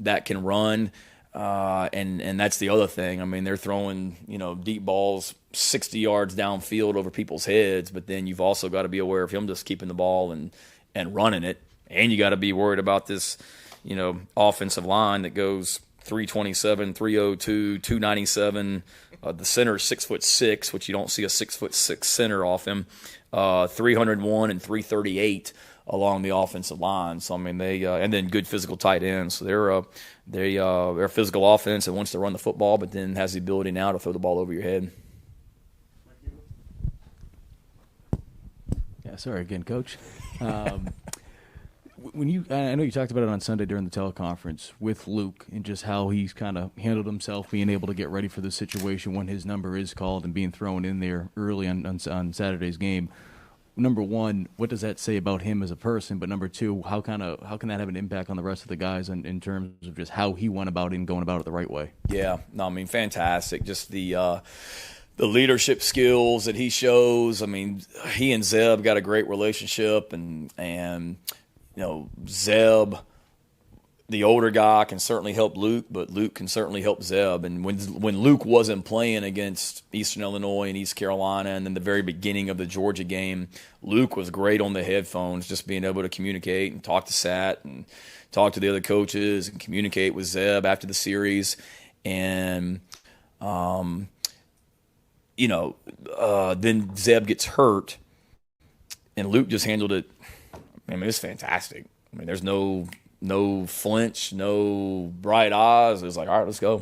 that can run. And that's the other thing. I mean, they're throwing, deep balls 60 yards downfield over people's heads, but then you've also got to be aware of him just keeping the ball and running it. And you got to be worried about this, offensive line that goes 327, 302, 297. The center is 6'6", which you don't see a 6'6" center off him. 301 and 338 along the offensive line. So I mean, they and then good physical tight ends. So they're a physical offense that wants to run the football, but then has the ability now to throw the ball over your head. Yeah, sorry again, Coach. I know you talked about it on Sunday during the teleconference with Luke and just how he's kind of handled himself, being able to get ready for the situation when his number is called and being thrown in there early on Saturday's game. Number one, what does that say about him as a person? But number two, how can that have an impact on the rest of the guys in terms of just how he went about it and going about it the right way? Yeah, no, I mean, fantastic. Just the leadership skills that he shows. I mean, he and Zeb got a great relationship, and Zeb, the older guy, can certainly help Luke, but Luke can certainly help Zeb. And when Luke wasn't playing against Eastern Illinois and East Carolina, and then the very beginning of the Georgia game, Luke was great on the headphones, just being able to communicate and talk to Sat and talk to the other coaches and communicate with Zeb after the series. And then Zeb gets hurt, and Luke just handled it. I mean, it's fantastic. I mean, there's no flinch, no bright eyes. It's like, all right, let's go.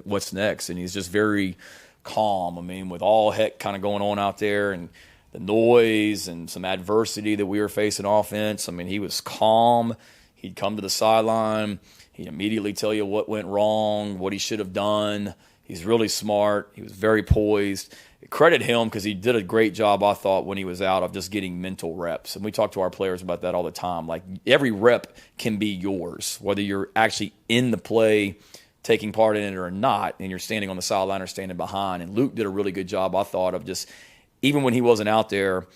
What's next? And he's just very calm. I mean, with all heck kind of going on out there and the noise and some adversity that we were facing offense, I mean, he was calm. He'd come to the sideline. He'd immediately tell you what went wrong, what he should have done. He's really smart. He was very poised. Credit him because he did a great job, I thought, when he was out of just getting mental reps. And we talk to our players about that all the time. Like, every rep can be yours, whether you're actually in the play, taking part in it or not, and you're standing on the sideline or standing behind. And Luke did a really good job, I thought, of just, even when he wasn't out there,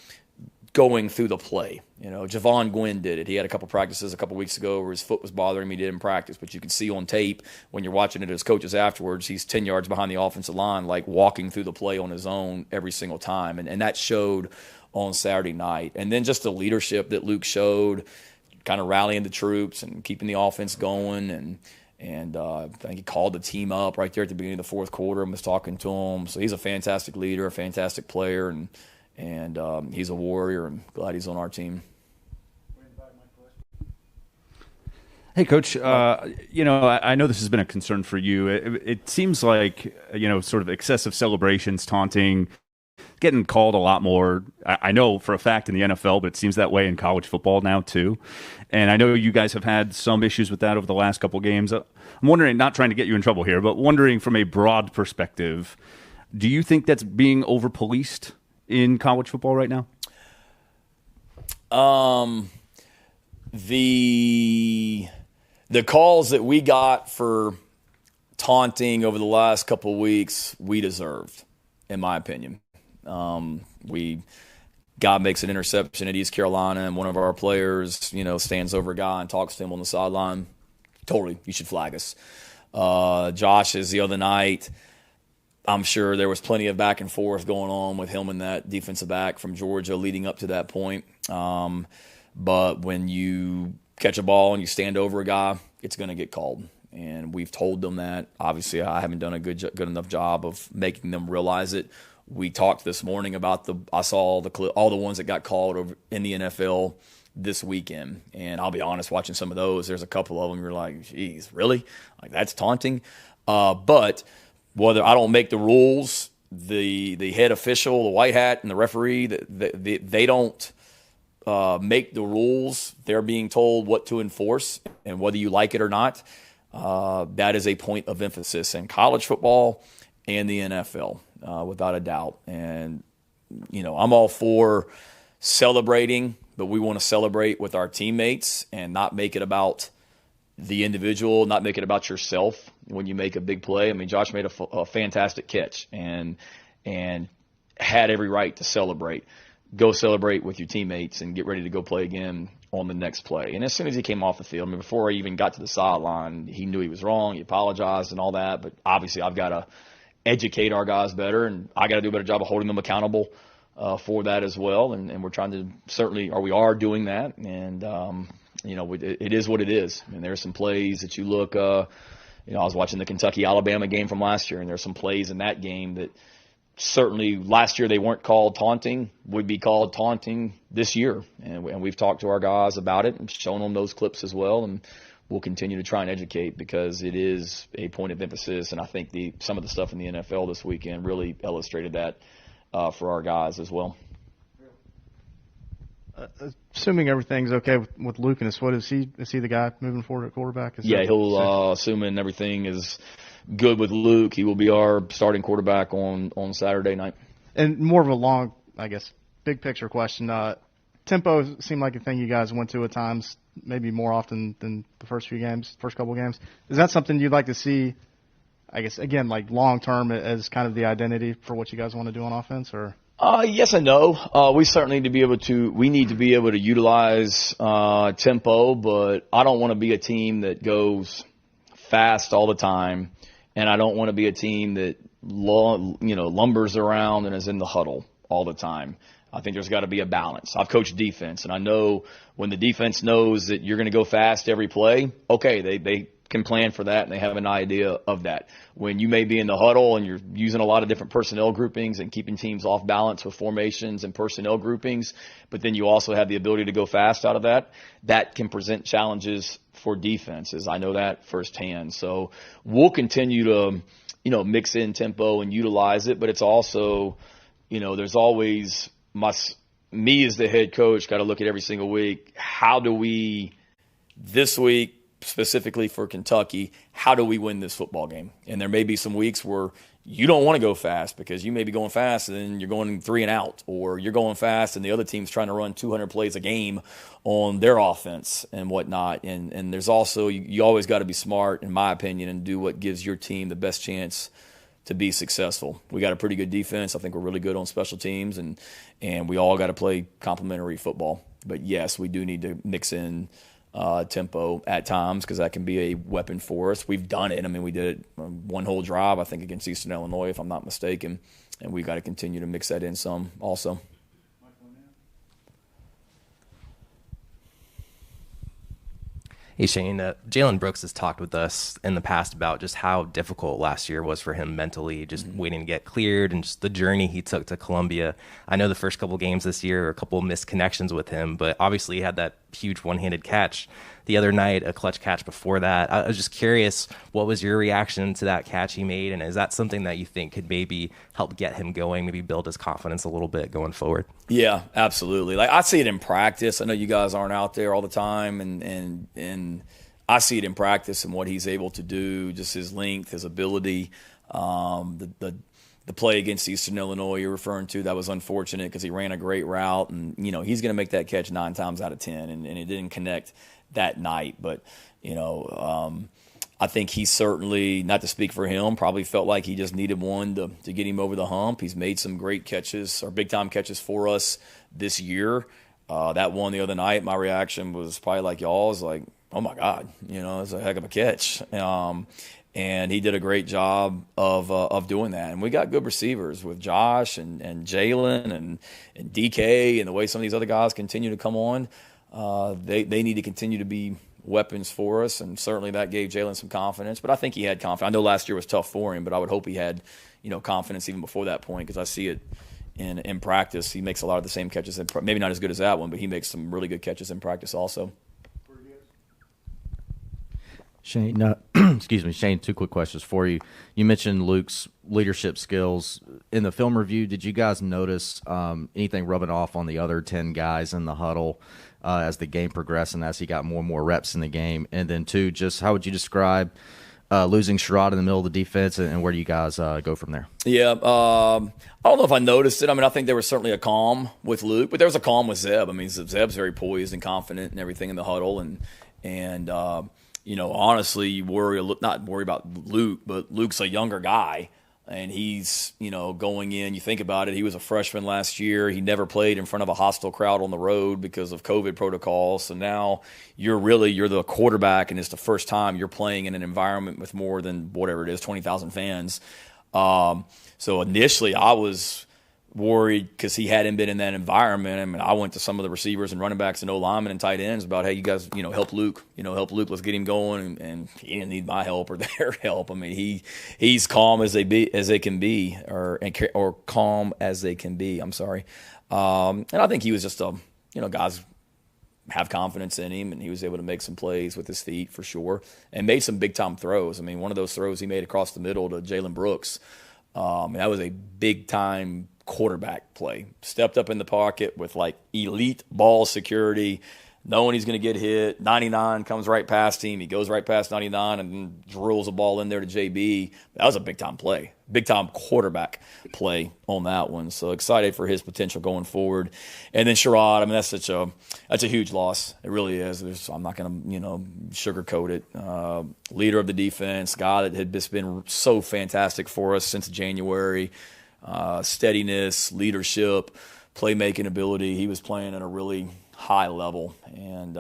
going through the play. Javon Gwynn did it. He had a couple practices a couple weeks ago where his foot was bothering him. He did in practice, but you can see on tape when you're watching it as coaches afterwards, he's 10 yards behind the offensive line, like walking through the play on his own every single time. And that showed on Saturday night. And then just the leadership that Luke showed, kind of rallying the troops and keeping the offense going. And I think he called the team up right there at the beginning of the fourth quarter and was talking to them. So he's a fantastic leader, a fantastic player, and he's a warrior, and glad he's on our team. Hey, Coach, I know this has been a concern for you. It seems like, sort of excessive celebrations, taunting, getting called a lot more. I know for a fact in the NFL, but it seems that way in college football now too. And I know you guys have had some issues with that over the last couple games. I'm wondering, not trying to get you in trouble here, but wondering from a broad perspective, do you think that's being over-policed in college football right now? The calls that we got for taunting over the last couple of weeks, we deserved, in my opinion. God makes an interception at East Carolina, and one of our players, stands over a guy and talks to him on the sideline. Totally, you should flag us. Josh's the other night, I'm sure there was plenty of back and forth going on with him and that defensive back from Georgia leading up to that point. But when you catch a ball and you stand over a guy, it's going to get called. And we've told them that. Obviously, I haven't done a good enough job of making them realize it We talked this morning about I saw all the ones that got called over in the NFL this weekend. And I'll be honest, watching some of those, there's a couple of them you're like, geez, really? Like, that's taunting. But whether I don't make the rules, the head official, the white hat, and the referee, they don't make the rules. They're being told what to enforce, and whether you like it or not, that is a point of emphasis in college football and the NFL, without a doubt. And, I'm all for celebrating, but we want to celebrate with our teammates and not make it about the individual, not make it about yourself when you make a big play. I mean, Josh made a fantastic catch and had every right to celebrate. Go celebrate with your teammates and get ready to go play again on the next play. And as soon as he came off the field, I mean, before I even got to the sideline, he knew he was wrong. He apologized and all that. But obviously I've got to educate our guys better, and I got to do a better job of holding them accountable for that as well. And we're trying to we are doing that. And, it is what it is. I mean, there's some plays that you look, I was watching the Kentucky-Alabama game from last year, and there's some plays in that game that certainly last year they weren't called taunting, would be called taunting this year. And we've talked to our guys about it and shown them those clips as well. And we'll continue to try and educate because it is a point of emphasis. And I think some of the stuff in the NFL this weekend really illustrated that for our guys as well. Assuming everything's okay with Luke and his foot, is he the guy moving forward at quarterback? Assuming everything is good with Luke, he will be our starting quarterback on Saturday night. And more of a long, I guess, big picture question. Tempo seemed like a thing you guys went to at times, maybe more often than the first couple games. Is that something you'd like to see, I guess, again, like long term as kind of the identity for what you guys want to do on offense, or? Yes and no. We certainly need to be able to utilize tempo, but I don't want to be a team that goes fast all the time, and I don't want to be a team that lumbers around and is in the huddle all the time. I think there's got to be a balance. I've coached defense, and I know when the defense knows that you're going to go fast every play, okay, they can plan for that, and they have an idea of that. When you may be in the huddle and you're using a lot of different personnel groupings and keeping teams off balance with formations and personnel groupings, but then you also have the ability to go fast out of that can present challenges for defenses. I know that firsthand. So we'll continue to, mix in tempo and utilize it, but it's also, there's always me as the head coach got to look at every single week. How do we, this week, specifically for Kentucky, how do we win this football game? And there may be some weeks where you don't want to go fast because you may be going fast and then you're going 3 and out, or you're going fast and the other team's trying to run 200 plays a game on their offense and whatnot. And there's also, you always got to be smart, in my opinion, and do what gives your team the best chance to be successful. We got a pretty good defense. I think we're really good on special teams, and we all got to play complementary football. But yes, we do need to mix in tempo at times because that can be a weapon for us. We've done it. I mean, we did it one whole drive, I think, against Eastern Illinois, if I'm not mistaken, and we've got to continue to mix that in some also. Hey, Shane, Jalen Brooks has talked with us in the past about just how difficult last year was for him mentally, just waiting to get cleared and just the journey he took to Columbia. I know the first couple games this year, a couple of missed connections with him, but obviously he had that huge one-handed catch the other night, a clutch catch before that. I was just curious, what was your reaction to that catch he made, and is that something that you think could maybe help get him going, maybe build his confidence a little bit going forward? Yeah, absolutely. Like, I see it in practice. I know you guys aren't out there all the time, and I see it in practice and what he's able to do, just his length, his ability. The play against Eastern Illinois you're referring to, that was unfortunate because he ran a great route, and he's going to make that catch 9 times out of 10, and it didn't connect that night. But I think he certainly, not to speak for him, probably felt like he just needed one to get him over the hump. He's made some great catches, or big time catches for us this year. That one the other night, my reaction was probably like y'all's, like, oh my God, it's a heck of a catch. And he did a great job of doing that. And we got good receivers with Josh and Jalen and DK, and the way some of these other guys continue to come on. They need to continue to be weapons for us, and certainly that gave Jalen some confidence. But I think he had confidence. I know last year was tough for him, but I would hope he had, confidence even before that point, because I see it in practice. He makes a lot of the same catches. Maybe not as good as that one, but he makes some really good catches in practice also. Shane, excuse me, Shane, 2 quick questions for you. You mentioned Luke's leadership skills. In the film review, did you guys notice anything rubbing off on the other 10 guys in the huddle as the game progressed and as he got more and more reps in the game? And then 2, just how would you describe losing Sherrod in the middle of the defense, and where do you guys go from there? Yeah, I don't know if I noticed it. I mean, I think there was certainly a calm with Luke, but there was a calm with Zeb. I mean, Zeb's very poised and confident and everything in the huddle, and honestly, you not worry about Luke, but Luke's a younger guy, and he's, going in. You think about it, he was a freshman last year. He never played in front of a hostile crowd on the road because of COVID protocols. So now you're the quarterback, and it's the first time you're playing in an environment with more than whatever it is, 20,000 fans. So initially I was worried because he hadn't been in that environment. I mean, I went to some of the receivers and running backs and linemen and tight ends about, hey, you guys, help Luke. Help Luke. Let's get him going. And he didn't need my help or their help. I mean, he's calm as they can be, or calm as they can be. I'm sorry. And I think he was just guys have confidence in him, and he was able to make some plays with his feet for sure, and made some big time throws. I mean, one of those throws he made across the middle to Jalen Brooks. That was a big time quarterback play. Stepped up in the pocket with like elite ball security, knowing he's going to get hit. 99 comes right past him. He goes right past 99 and then drills a ball in there to JB. That was a big time play, big time quarterback play on that one. So excited for his potential going forward. And then Sherrod, I mean, that's a huge loss. It really is. I'm not going to sugarcoat it. Leader of the defense, guy that had just been so fantastic for us since January. Steadiness, leadership, playmaking ability. He was playing at a really high level, and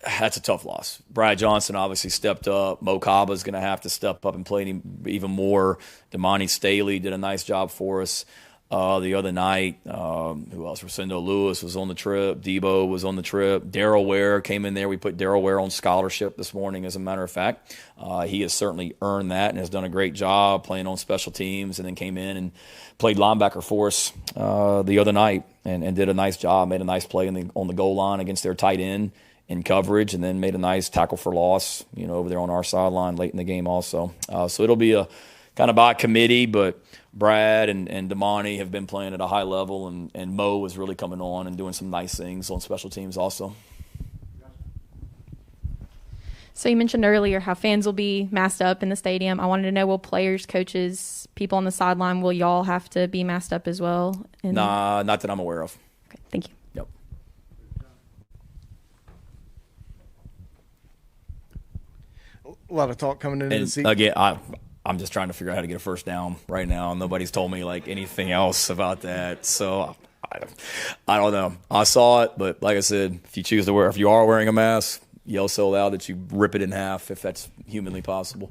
that's a tough loss. Brad Johnson obviously stepped up. Mo Kaba's going to have to step up and play even more. Damani Staley did a nice job for us the other night. Who else? Rosendo Lewis was on the trip. Debo was on the trip. Darrell Ware came in there. We put Darrell Ware on scholarship this morning, as a matter of fact. He has certainly earned that and has done a great job playing on special teams, and then came in and played linebacker for us the other night and did a nice job, made a nice play on the goal line against their tight end in coverage, and then made a nice tackle for loss, over there on our sideline late in the game also. So it'll be a kind of by committee, but Brad and Damani have been playing at a high level, and Mo is really coming on and doing some nice things on special teams also. So you mentioned earlier how fans will be masked up in the stadium. I wanted to know, will players, coaches, people on the sideline, will y'all have to be masked up as well? Nah, not that I'm aware of. Okay, thank you. Yep. A lot of talk coming into the season. Again, I'm just trying to figure out how to get a first down right now. Nobody's told me anything else about that, so I don't know. I saw it, but like I said, if you are wearing a mask, yell so loud that you rip it in half if that's humanly possible.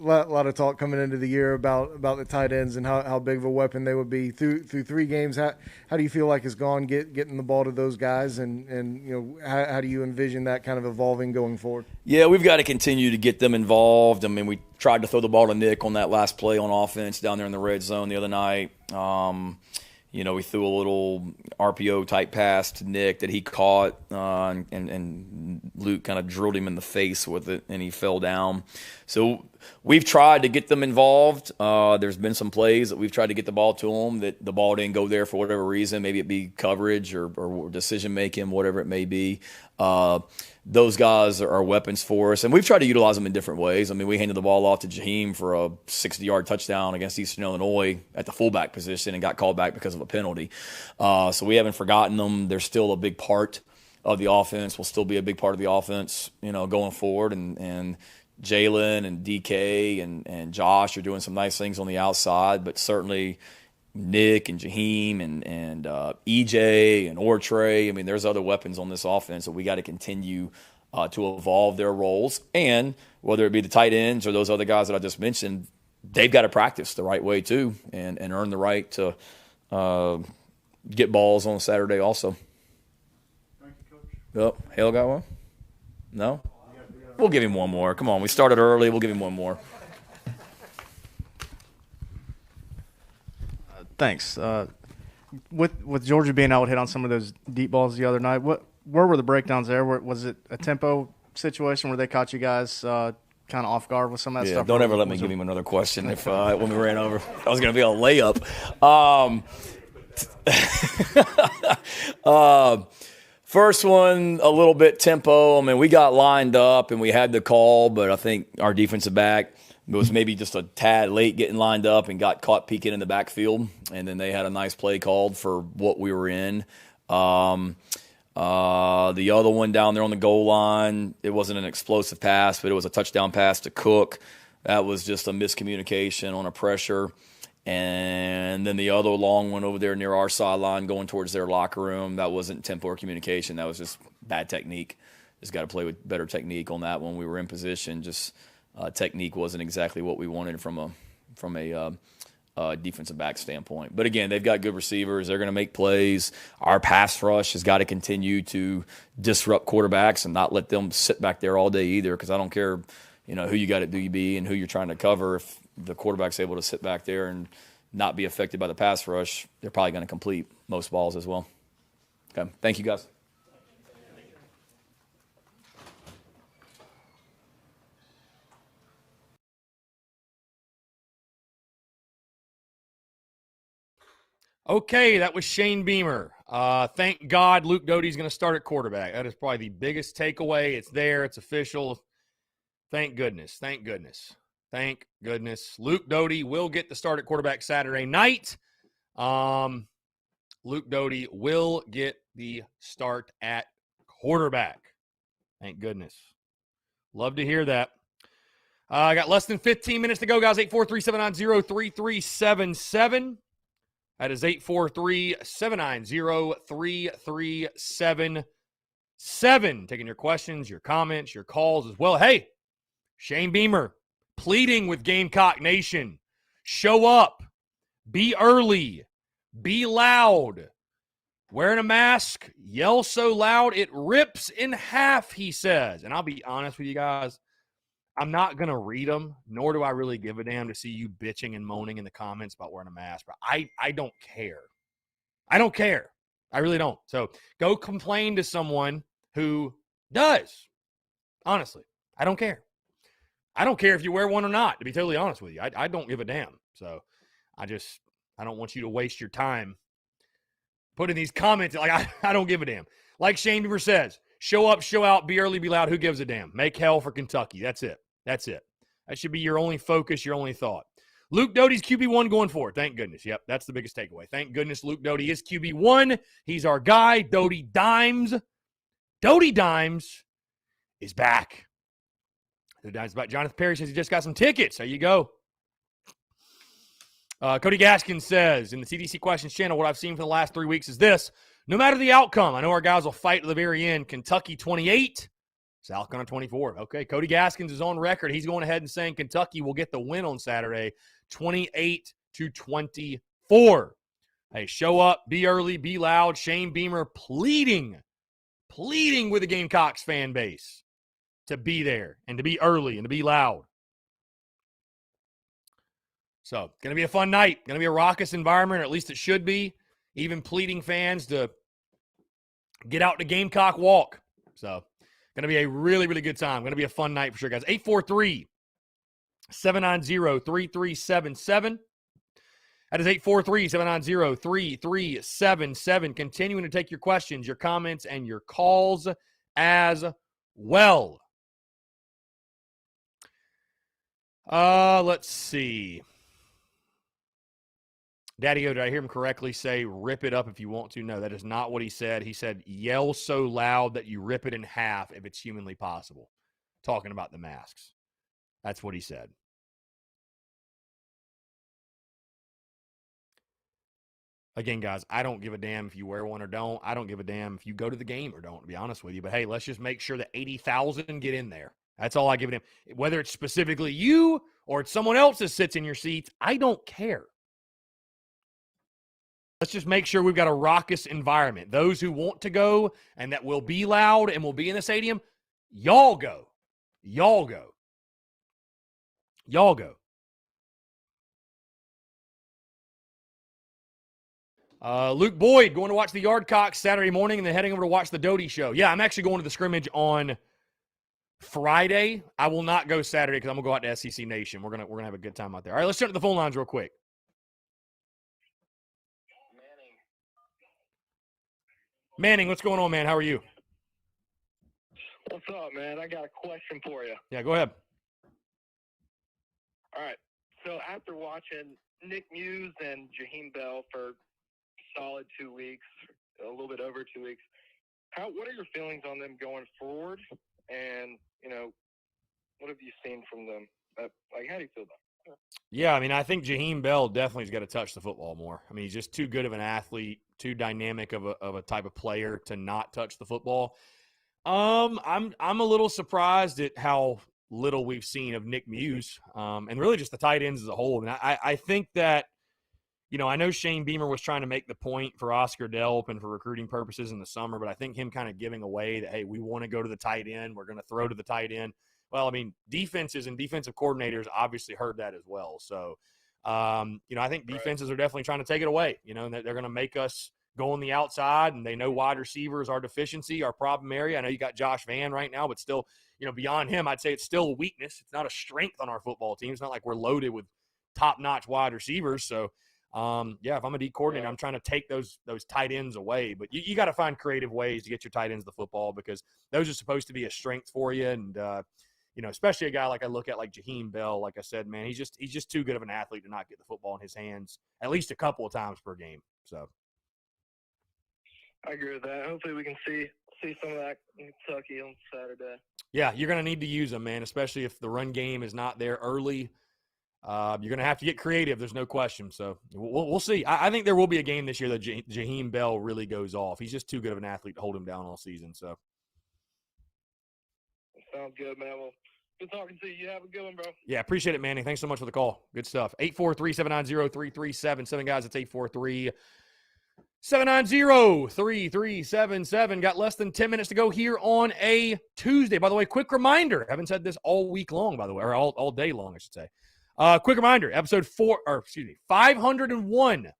A lot of talk coming into the year about the tight ends and how big of a weapon they would be through 3 games. How do you feel like it's gone getting the ball to those guys, and how do you envision that kind of evolving going forward? Yeah, we've got to continue to get them involved. I mean, we tried to throw the ball to Nick on that last play on offense down there in the red zone the other night. We threw a little RPO type pass to Nick that he caught, and Luke kind of drilled him in the face with it, and he fell down. So we've tried to get them involved. There's been some plays that we've tried to get the ball to them that the ball didn't go there for whatever reason. Maybe it be coverage or decision making, whatever it may be. Those guys are weapons for us, and we've tried to utilize them in different ways. I mean, we handed the ball off to Jaheim for a 60-yard touchdown against Eastern Illinois at the fullback position and got called back because of a penalty. So we haven't forgotten them. They're still a big part of the offense, will still be a big part of the offense, going forward. And Jalen and DK and Josh are doing some nice things on the outside, but certainly Nick and Jaheim and EJ and Ortre. I mean, there's other weapons on this offense that we got to continue to evolve their roles. And whether it be the tight ends or those other guys that I just mentioned, they've got to practice the right way too and earn the right to get balls on Saturday also. Oh, Hale got one? No? We'll give him one more. Come on, we started early. We'll give him one more. Thanks. With Georgia being able to hit on some of those deep balls the other night, where were the breakdowns there? Was it a tempo situation where they caught you guys kind of off guard with some of that stuff? Don't ever let me give him another question if when we ran over. I was going to be a layup. First one, a little bit tempo. I mean, we got lined up and we had the call, but I think our defensive back was maybe just a tad late getting lined up and got caught peeking in the backfield. And then they had a nice play called for what we were in. The other one down there on the goal line, it wasn't an explosive pass, but it was a touchdown pass to Cook. That was just a miscommunication on a pressure. And then the other long one over there near our sideline going towards their locker room, that wasn't tempo or communication. That was just bad technique. Just got to play with better technique on that one. We were in position. Just technique wasn't exactly what we wanted from a defensive back standpoint. But again, they've got good receivers. They're going to make plays. Our pass rush has got to continue to disrupt quarterbacks and not let them sit back there all day either, because I don't care who you got at DB and who you're trying to cover. If the quarterback's able to sit back there and not be affected by the pass rush, they're probably going to complete most balls as well. Okay, thank you, guys. Okay, that was Shane Beamer. Thank God Luke Doty's going to start at quarterback. That is probably the biggest takeaway. It's there. It's official. Thank goodness. Thank goodness. Thank goodness. Luke Doty will get the start at quarterback Saturday night. Luke Doty will get the start at quarterback. Thank goodness. Love to hear that. I got less than 15 minutes to go, guys. 843-790-3377. That is 843-790-3377. Taking your questions, your comments, your calls as well. Hey, Shane Beamer pleading with Gamecock Nation. Show up. Be early. Be loud. Wearing a mask. Yell so loud it rips in half, he says. And I'll be honest with you guys. I'm not going to read them, nor do I really give a damn to see you bitching and moaning in the comments about wearing a mask. But I don't care. I don't care. I really don't. So go complain to someone who does. Honestly, I don't care. I don't care if you wear one or not, to be totally honest with you. I don't give a damn. So I don't want you to waste your time putting these comments. Like, I don't give a damn. Like Shane Beaver says, show up, show out, be early, be loud. Who gives a damn? Make hell for Kentucky. That's it. That's it. That should be your only focus, your only thought. Luke Doty's QB1 going forward. Thank goodness. Yep, that's the biggest takeaway. Thank goodness Luke Doty is QB1. He's our guy. Doty Dimes. Doty Dimes is back. Doty Dimes is back. Jonathan Perry says he just got some tickets. There you go. Cody Gaskin says, in the CDC Questions channel, what I've seen for the last 3 weeks is this. No matter the outcome, I know our guys will fight to the very end. Kentucky 28. South Carolina 24. Okay, Cody Gaskins is on record. He's going ahead and saying Kentucky will get the win on Saturday, 28-24. Hey, show up, be early, be loud. Shane Beamer pleading with the Gamecocks fan base to be there and to be early and to be loud. So, going to be a fun night. Going to be a raucous environment, or at least it should be. Even pleading fans to get out to Gamecock Walk. So, going to be a really, really good time. Going to be a fun night for sure, guys. 843-790-3377. That is 843-790-3377. Continuing to take your questions, your comments, and your calls as well. Let's see. Daddy-O, did I hear him correctly say, rip it up if you want to? No, that is not what he said. He said, yell so loud that you rip it in half if it's humanly possible. Talking about the masks. That's what he said. Again, guys, I don't give a damn if you wear one or don't. I don't give a damn if you go to the game or don't, to be honest with you. But, hey, let's just make sure that 80,000 get in there. That's all I give a damn. Whether it's specifically you or it's someone else that sits in your seats, I don't care. Let's just make sure we've got a raucous environment. Those who want to go and that will be loud and will be in the stadium, y'all go. Y'all go. Y'all go. Luke Boyd going to watch the Yardcocks Saturday morning and then heading over to watch the Doty show. Yeah, I'm actually going to the scrimmage on Friday. I will not go Saturday because I'm gonna go out to SEC Nation. We're gonna have a good time out there. All right, let's jump to the phone lines real quick. Manning, what's going on, man? How are you? What's up, man? I got a question for you. Yeah, go ahead. All right. So after watching Nick Muse and Jaheim Bell for solid 2 weeks, a little bit over 2 weeks, what are your feelings on them going forward? And, what have you seen from them? How do you feel about it? Yeah, I mean, I think Jaheim Bell definitely has got to touch the football more. I mean, he's just too good of an athlete, too dynamic of a type of player to not touch the football. I'm a little surprised at how little we've seen of Nick Muse, and really just the tight ends as a whole. I mean, I think that, I know Shane Beamer was trying to make the point for Oscar Delp and for recruiting purposes in the summer, but I think him kind of giving away that, hey, we want to go to the tight end, we're going to throw to the tight end. Well, I mean, defenses and defensive coordinators obviously heard that as well. So, I think defenses are definitely trying to take it away. They're going to make us go on the outside, and they know wide receiver is our deficiency, our problem area. I know you got Josh Vann right now, but still, beyond him, I'd say it's still a weakness. It's not a strength on our football team. It's not like we're loaded with top-notch wide receivers. So, if I'm a D coordinator, I'm trying to take those tight ends away. But you got to find creative ways to get your tight ends the football because those are supposed to be a strength for you. And, especially a guy like I look at like Jaheim Bell, like I said, man, he's just too good of an athlete to not get the football in his hands at least a couple of times per game. So I agree with that. Hopefully we can see some of that in Kentucky on Saturday. Yeah, you're going to need to use them, man, especially if the run game is not there early. You're going to have to get creative. There's no question. So we'll see. I think there will be a game this year that Jaheim Bell really goes off. He's just too good of an athlete to hold him down all season. So sounds good, man. Well, good talking to you. You have a good one, bro. Yeah, appreciate it, Manny. Thanks so much for the call. Good stuff. 843-790-3377. Guys, it's 843-790-3377. Got less than 10 minutes to go here on a Tuesday. By the way, quick reminder. I haven't said this all week long, by the way, or all day long, I should say. Quick reminder. Episode 501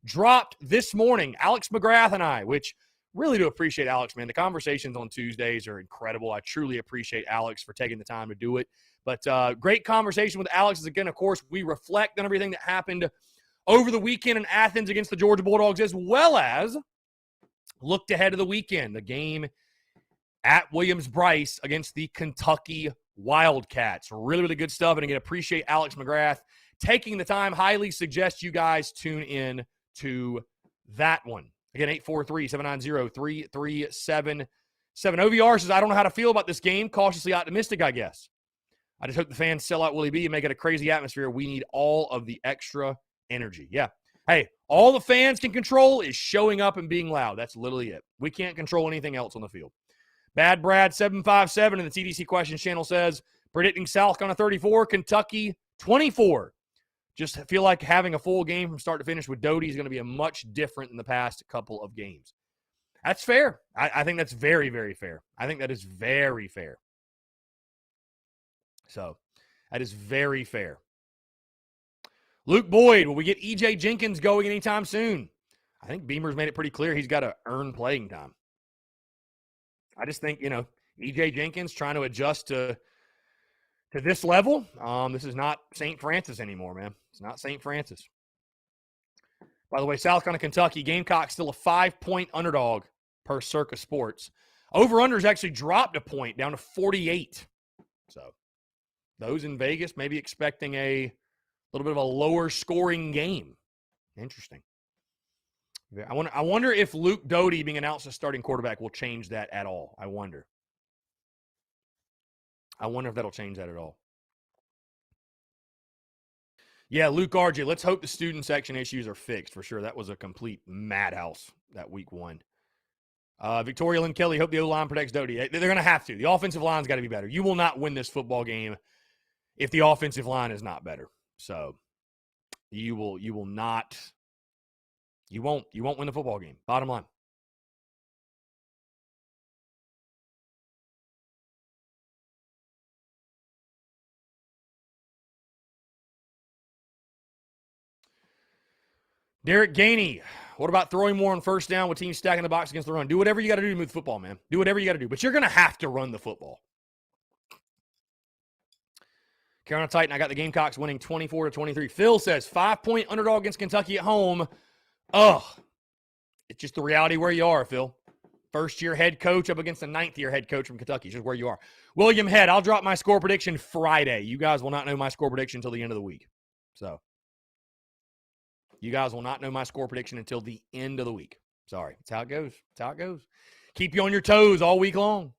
dropped this morning. Alex McGrath and I, which really do appreciate Alex, man. The conversations on Tuesdays are incredible. I truly appreciate Alex for taking the time to do it. But great conversation with Alex. Again, of course, we reflect on everything that happened over the weekend in Athens against the Georgia Bulldogs, as well as looked ahead of the weekend, the game at Williams-Brice against the Kentucky Wildcats. Really, really good stuff. And again, appreciate Alex McGrath taking the time. Highly suggest you guys tune in to that one. Again, 843-790-3377. OVR says, I don't know how to feel about this game. Cautiously optimistic, I guess. I just hope the fans sell out Willie B and make it a crazy atmosphere. We need all of the extra energy. Yeah. Hey, all the fans can control is showing up and being loud. That's literally it. We can't control anything else on the field. Bad Brad 757 in the TDC Questions channel says, predicting South Carolina 34, Kentucky 24. Just feel like having a full game from start to finish with Doty is going to be a much different than the past couple of games. That's fair. I think that's very, very fair. I think that is very fair. So that is very fair. Luke Boyd, will we get E.J. Jenkins going anytime soon? I think Beamer's made it pretty clear he's got to earn playing time. I just think, E.J. Jenkins trying to adjust to this level. This is not St. Francis anymore, man. It's not St. Francis. By the way, South Carolina, Kentucky, Gamecocks still a 5-point underdog per Circa Sports. Over-unders actually dropped a point down to 48. So those in Vegas may be expecting a little bit of a lower scoring game. Interesting. I wonder if Luke Doty being announced as starting quarterback will change that at all. I wonder if that'll change that at all. Yeah, Luke RJ, let's hope the student section issues are fixed for sure. That was a complete madhouse that week one. Victoria Lynn Kelly, hope the O-line protects Doty. They're going to have to. The offensive line's got to be better. You will not win this football game if the offensive line is not better. So you will not You won't win the football game. Bottom line. Derek Gainey, what about throwing more on first down with teams stacking the box against the run? Do whatever you got to do to move the football, man. Do whatever you got to do. But you're going to have to run the football. Carolina Titan, I got the Gamecocks winning 24-23. Phil says 5-point underdog against Kentucky at home. Ugh. It's just the reality where you are, Phil. First-year head coach up against a ninth-year head coach from Kentucky. It's just where you are. William Head, I'll drop my score prediction Friday. You guys will not know my score prediction until the end of the week. So, you guys will not know my score prediction until the end of the week. Sorry. That's how it goes. That's how it goes. Keep you on your toes all week long.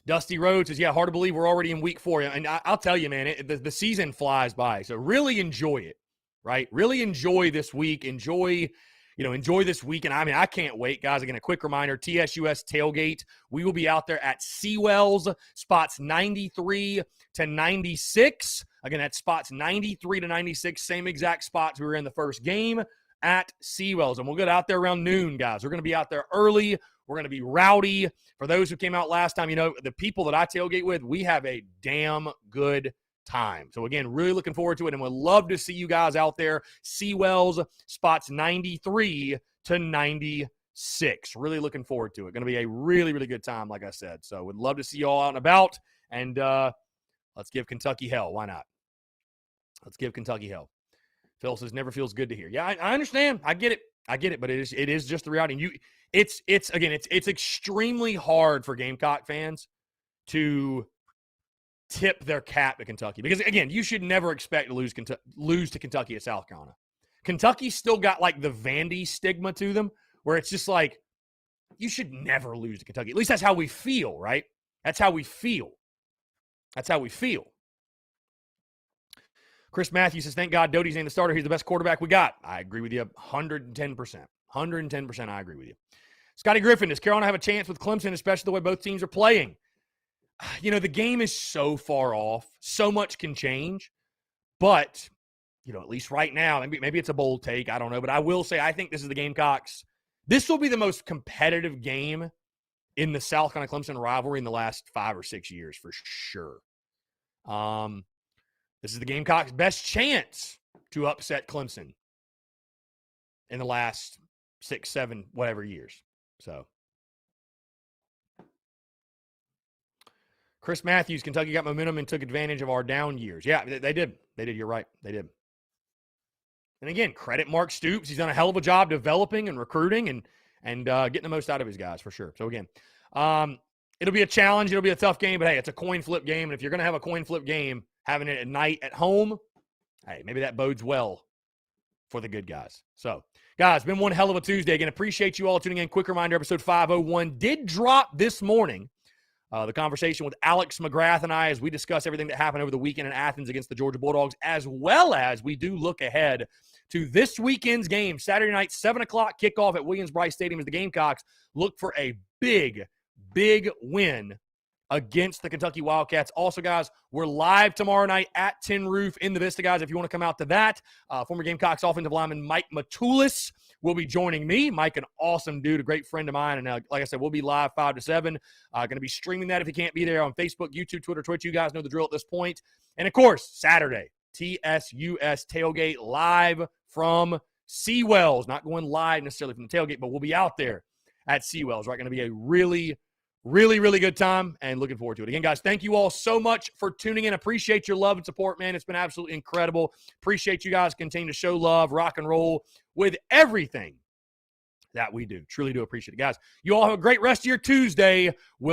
Dusty Rhodes says, yeah, hard to believe we're already in week 4. And I'll tell you, man, the season flies by. So really enjoy it, right? Really enjoy this week. Enjoy this week. And I mean, I can't wait, guys. Again, a quick reminder, TSUS tailgate. We will be out there at Seawells, spots 93 to 96. Again, that's spots 93 to 96, same exact spots we were in the first game at Seawells. And we'll get out there around noon, guys. We're going to be out there early. We're going to be rowdy. For those who came out last time, the people that I tailgate with, we have a damn good time. So, again, really looking forward to it, and would love to see you guys out there. Seawells, spots 93 to 96. Really looking forward to it. Going to be a really, really good time, like I said. So, would love to see you all out and about, and let's give Kentucky hell. Why not? Let's give Kentucky hell. Phil says, never feels good to hear. Yeah, I understand. I get it, but it is just the reality. And it's extremely hard for Gamecock fans to tip their cap at Kentucky. Because, again, you should never expect to lose to Kentucky at South Carolina. Kentucky's still got, like, the Vandy stigma to them, where it's just like, you should never lose to Kentucky. At least that's how we feel, right? That's how we feel. Chris Matthews says, thank God Doty's ain't the starter. He's the best quarterback we got. I agree with you 110%. 110% I agree with you. Scotty Griffin, does Carolina have a chance with Clemson, especially the way both teams are playing? The game is so far off. So much can change. But, at least right now, maybe it's a bold take. I don't know. But I will say I think this is the Gamecocks. This will be the most competitive game in the South Carolina Clemson rivalry in the last 5 or 6 years for sure. This is the Gamecocks' best chance to upset Clemson in the last 6, 7, whatever years. So, Chris Matthews, Kentucky got momentum and took advantage of our down years. Yeah, they did. They did. You're right. They did. And again, credit Mark Stoops. He's done a hell of a job developing and recruiting and getting the most out of his guys for sure. So again, it'll be a challenge. It'll be a tough game, but hey, it's a coin flip game. And if you're going to have a coin flip game, having it at night at home, hey, maybe that bodes well for the good guys. So, guys, it's been one hell of a Tuesday. Again, appreciate you all tuning in. Quick reminder, episode 501 did drop this morning. The conversation with Alex McGrath and I as we discuss everything that happened over the weekend in Athens against the Georgia Bulldogs, as well as we do look ahead to this weekend's game, Saturday night, 7 o'clock kickoff at Williams-Brice Stadium as the Gamecocks look for a big, big win against the Kentucky Wildcats. Also, guys, we're live tomorrow night at Tin Roof in the Vista, guys. If you want to come out to that, former Gamecocks offensive lineman Mike Matulis will be joining me. Mike, an awesome dude, a great friend of mine. And like I said, we'll be live 5 to 7. Going to be streaming that if you can't be there on Facebook, YouTube, Twitter, Twitch. You guys know the drill at this point. And, of course, Saturday, TSUS tailgate live from Seawells. Not going live necessarily from the tailgate, but we'll be out there at Seawells. Right, going to be a really, really good time, and looking forward to it. Again, guys, thank you all so much for tuning in. Appreciate your love and support, man. It's been absolutely incredible. Appreciate you guys continue to show love, rock and roll with everything that we do. Truly do appreciate it. Guys, you all have a great rest of your Tuesday.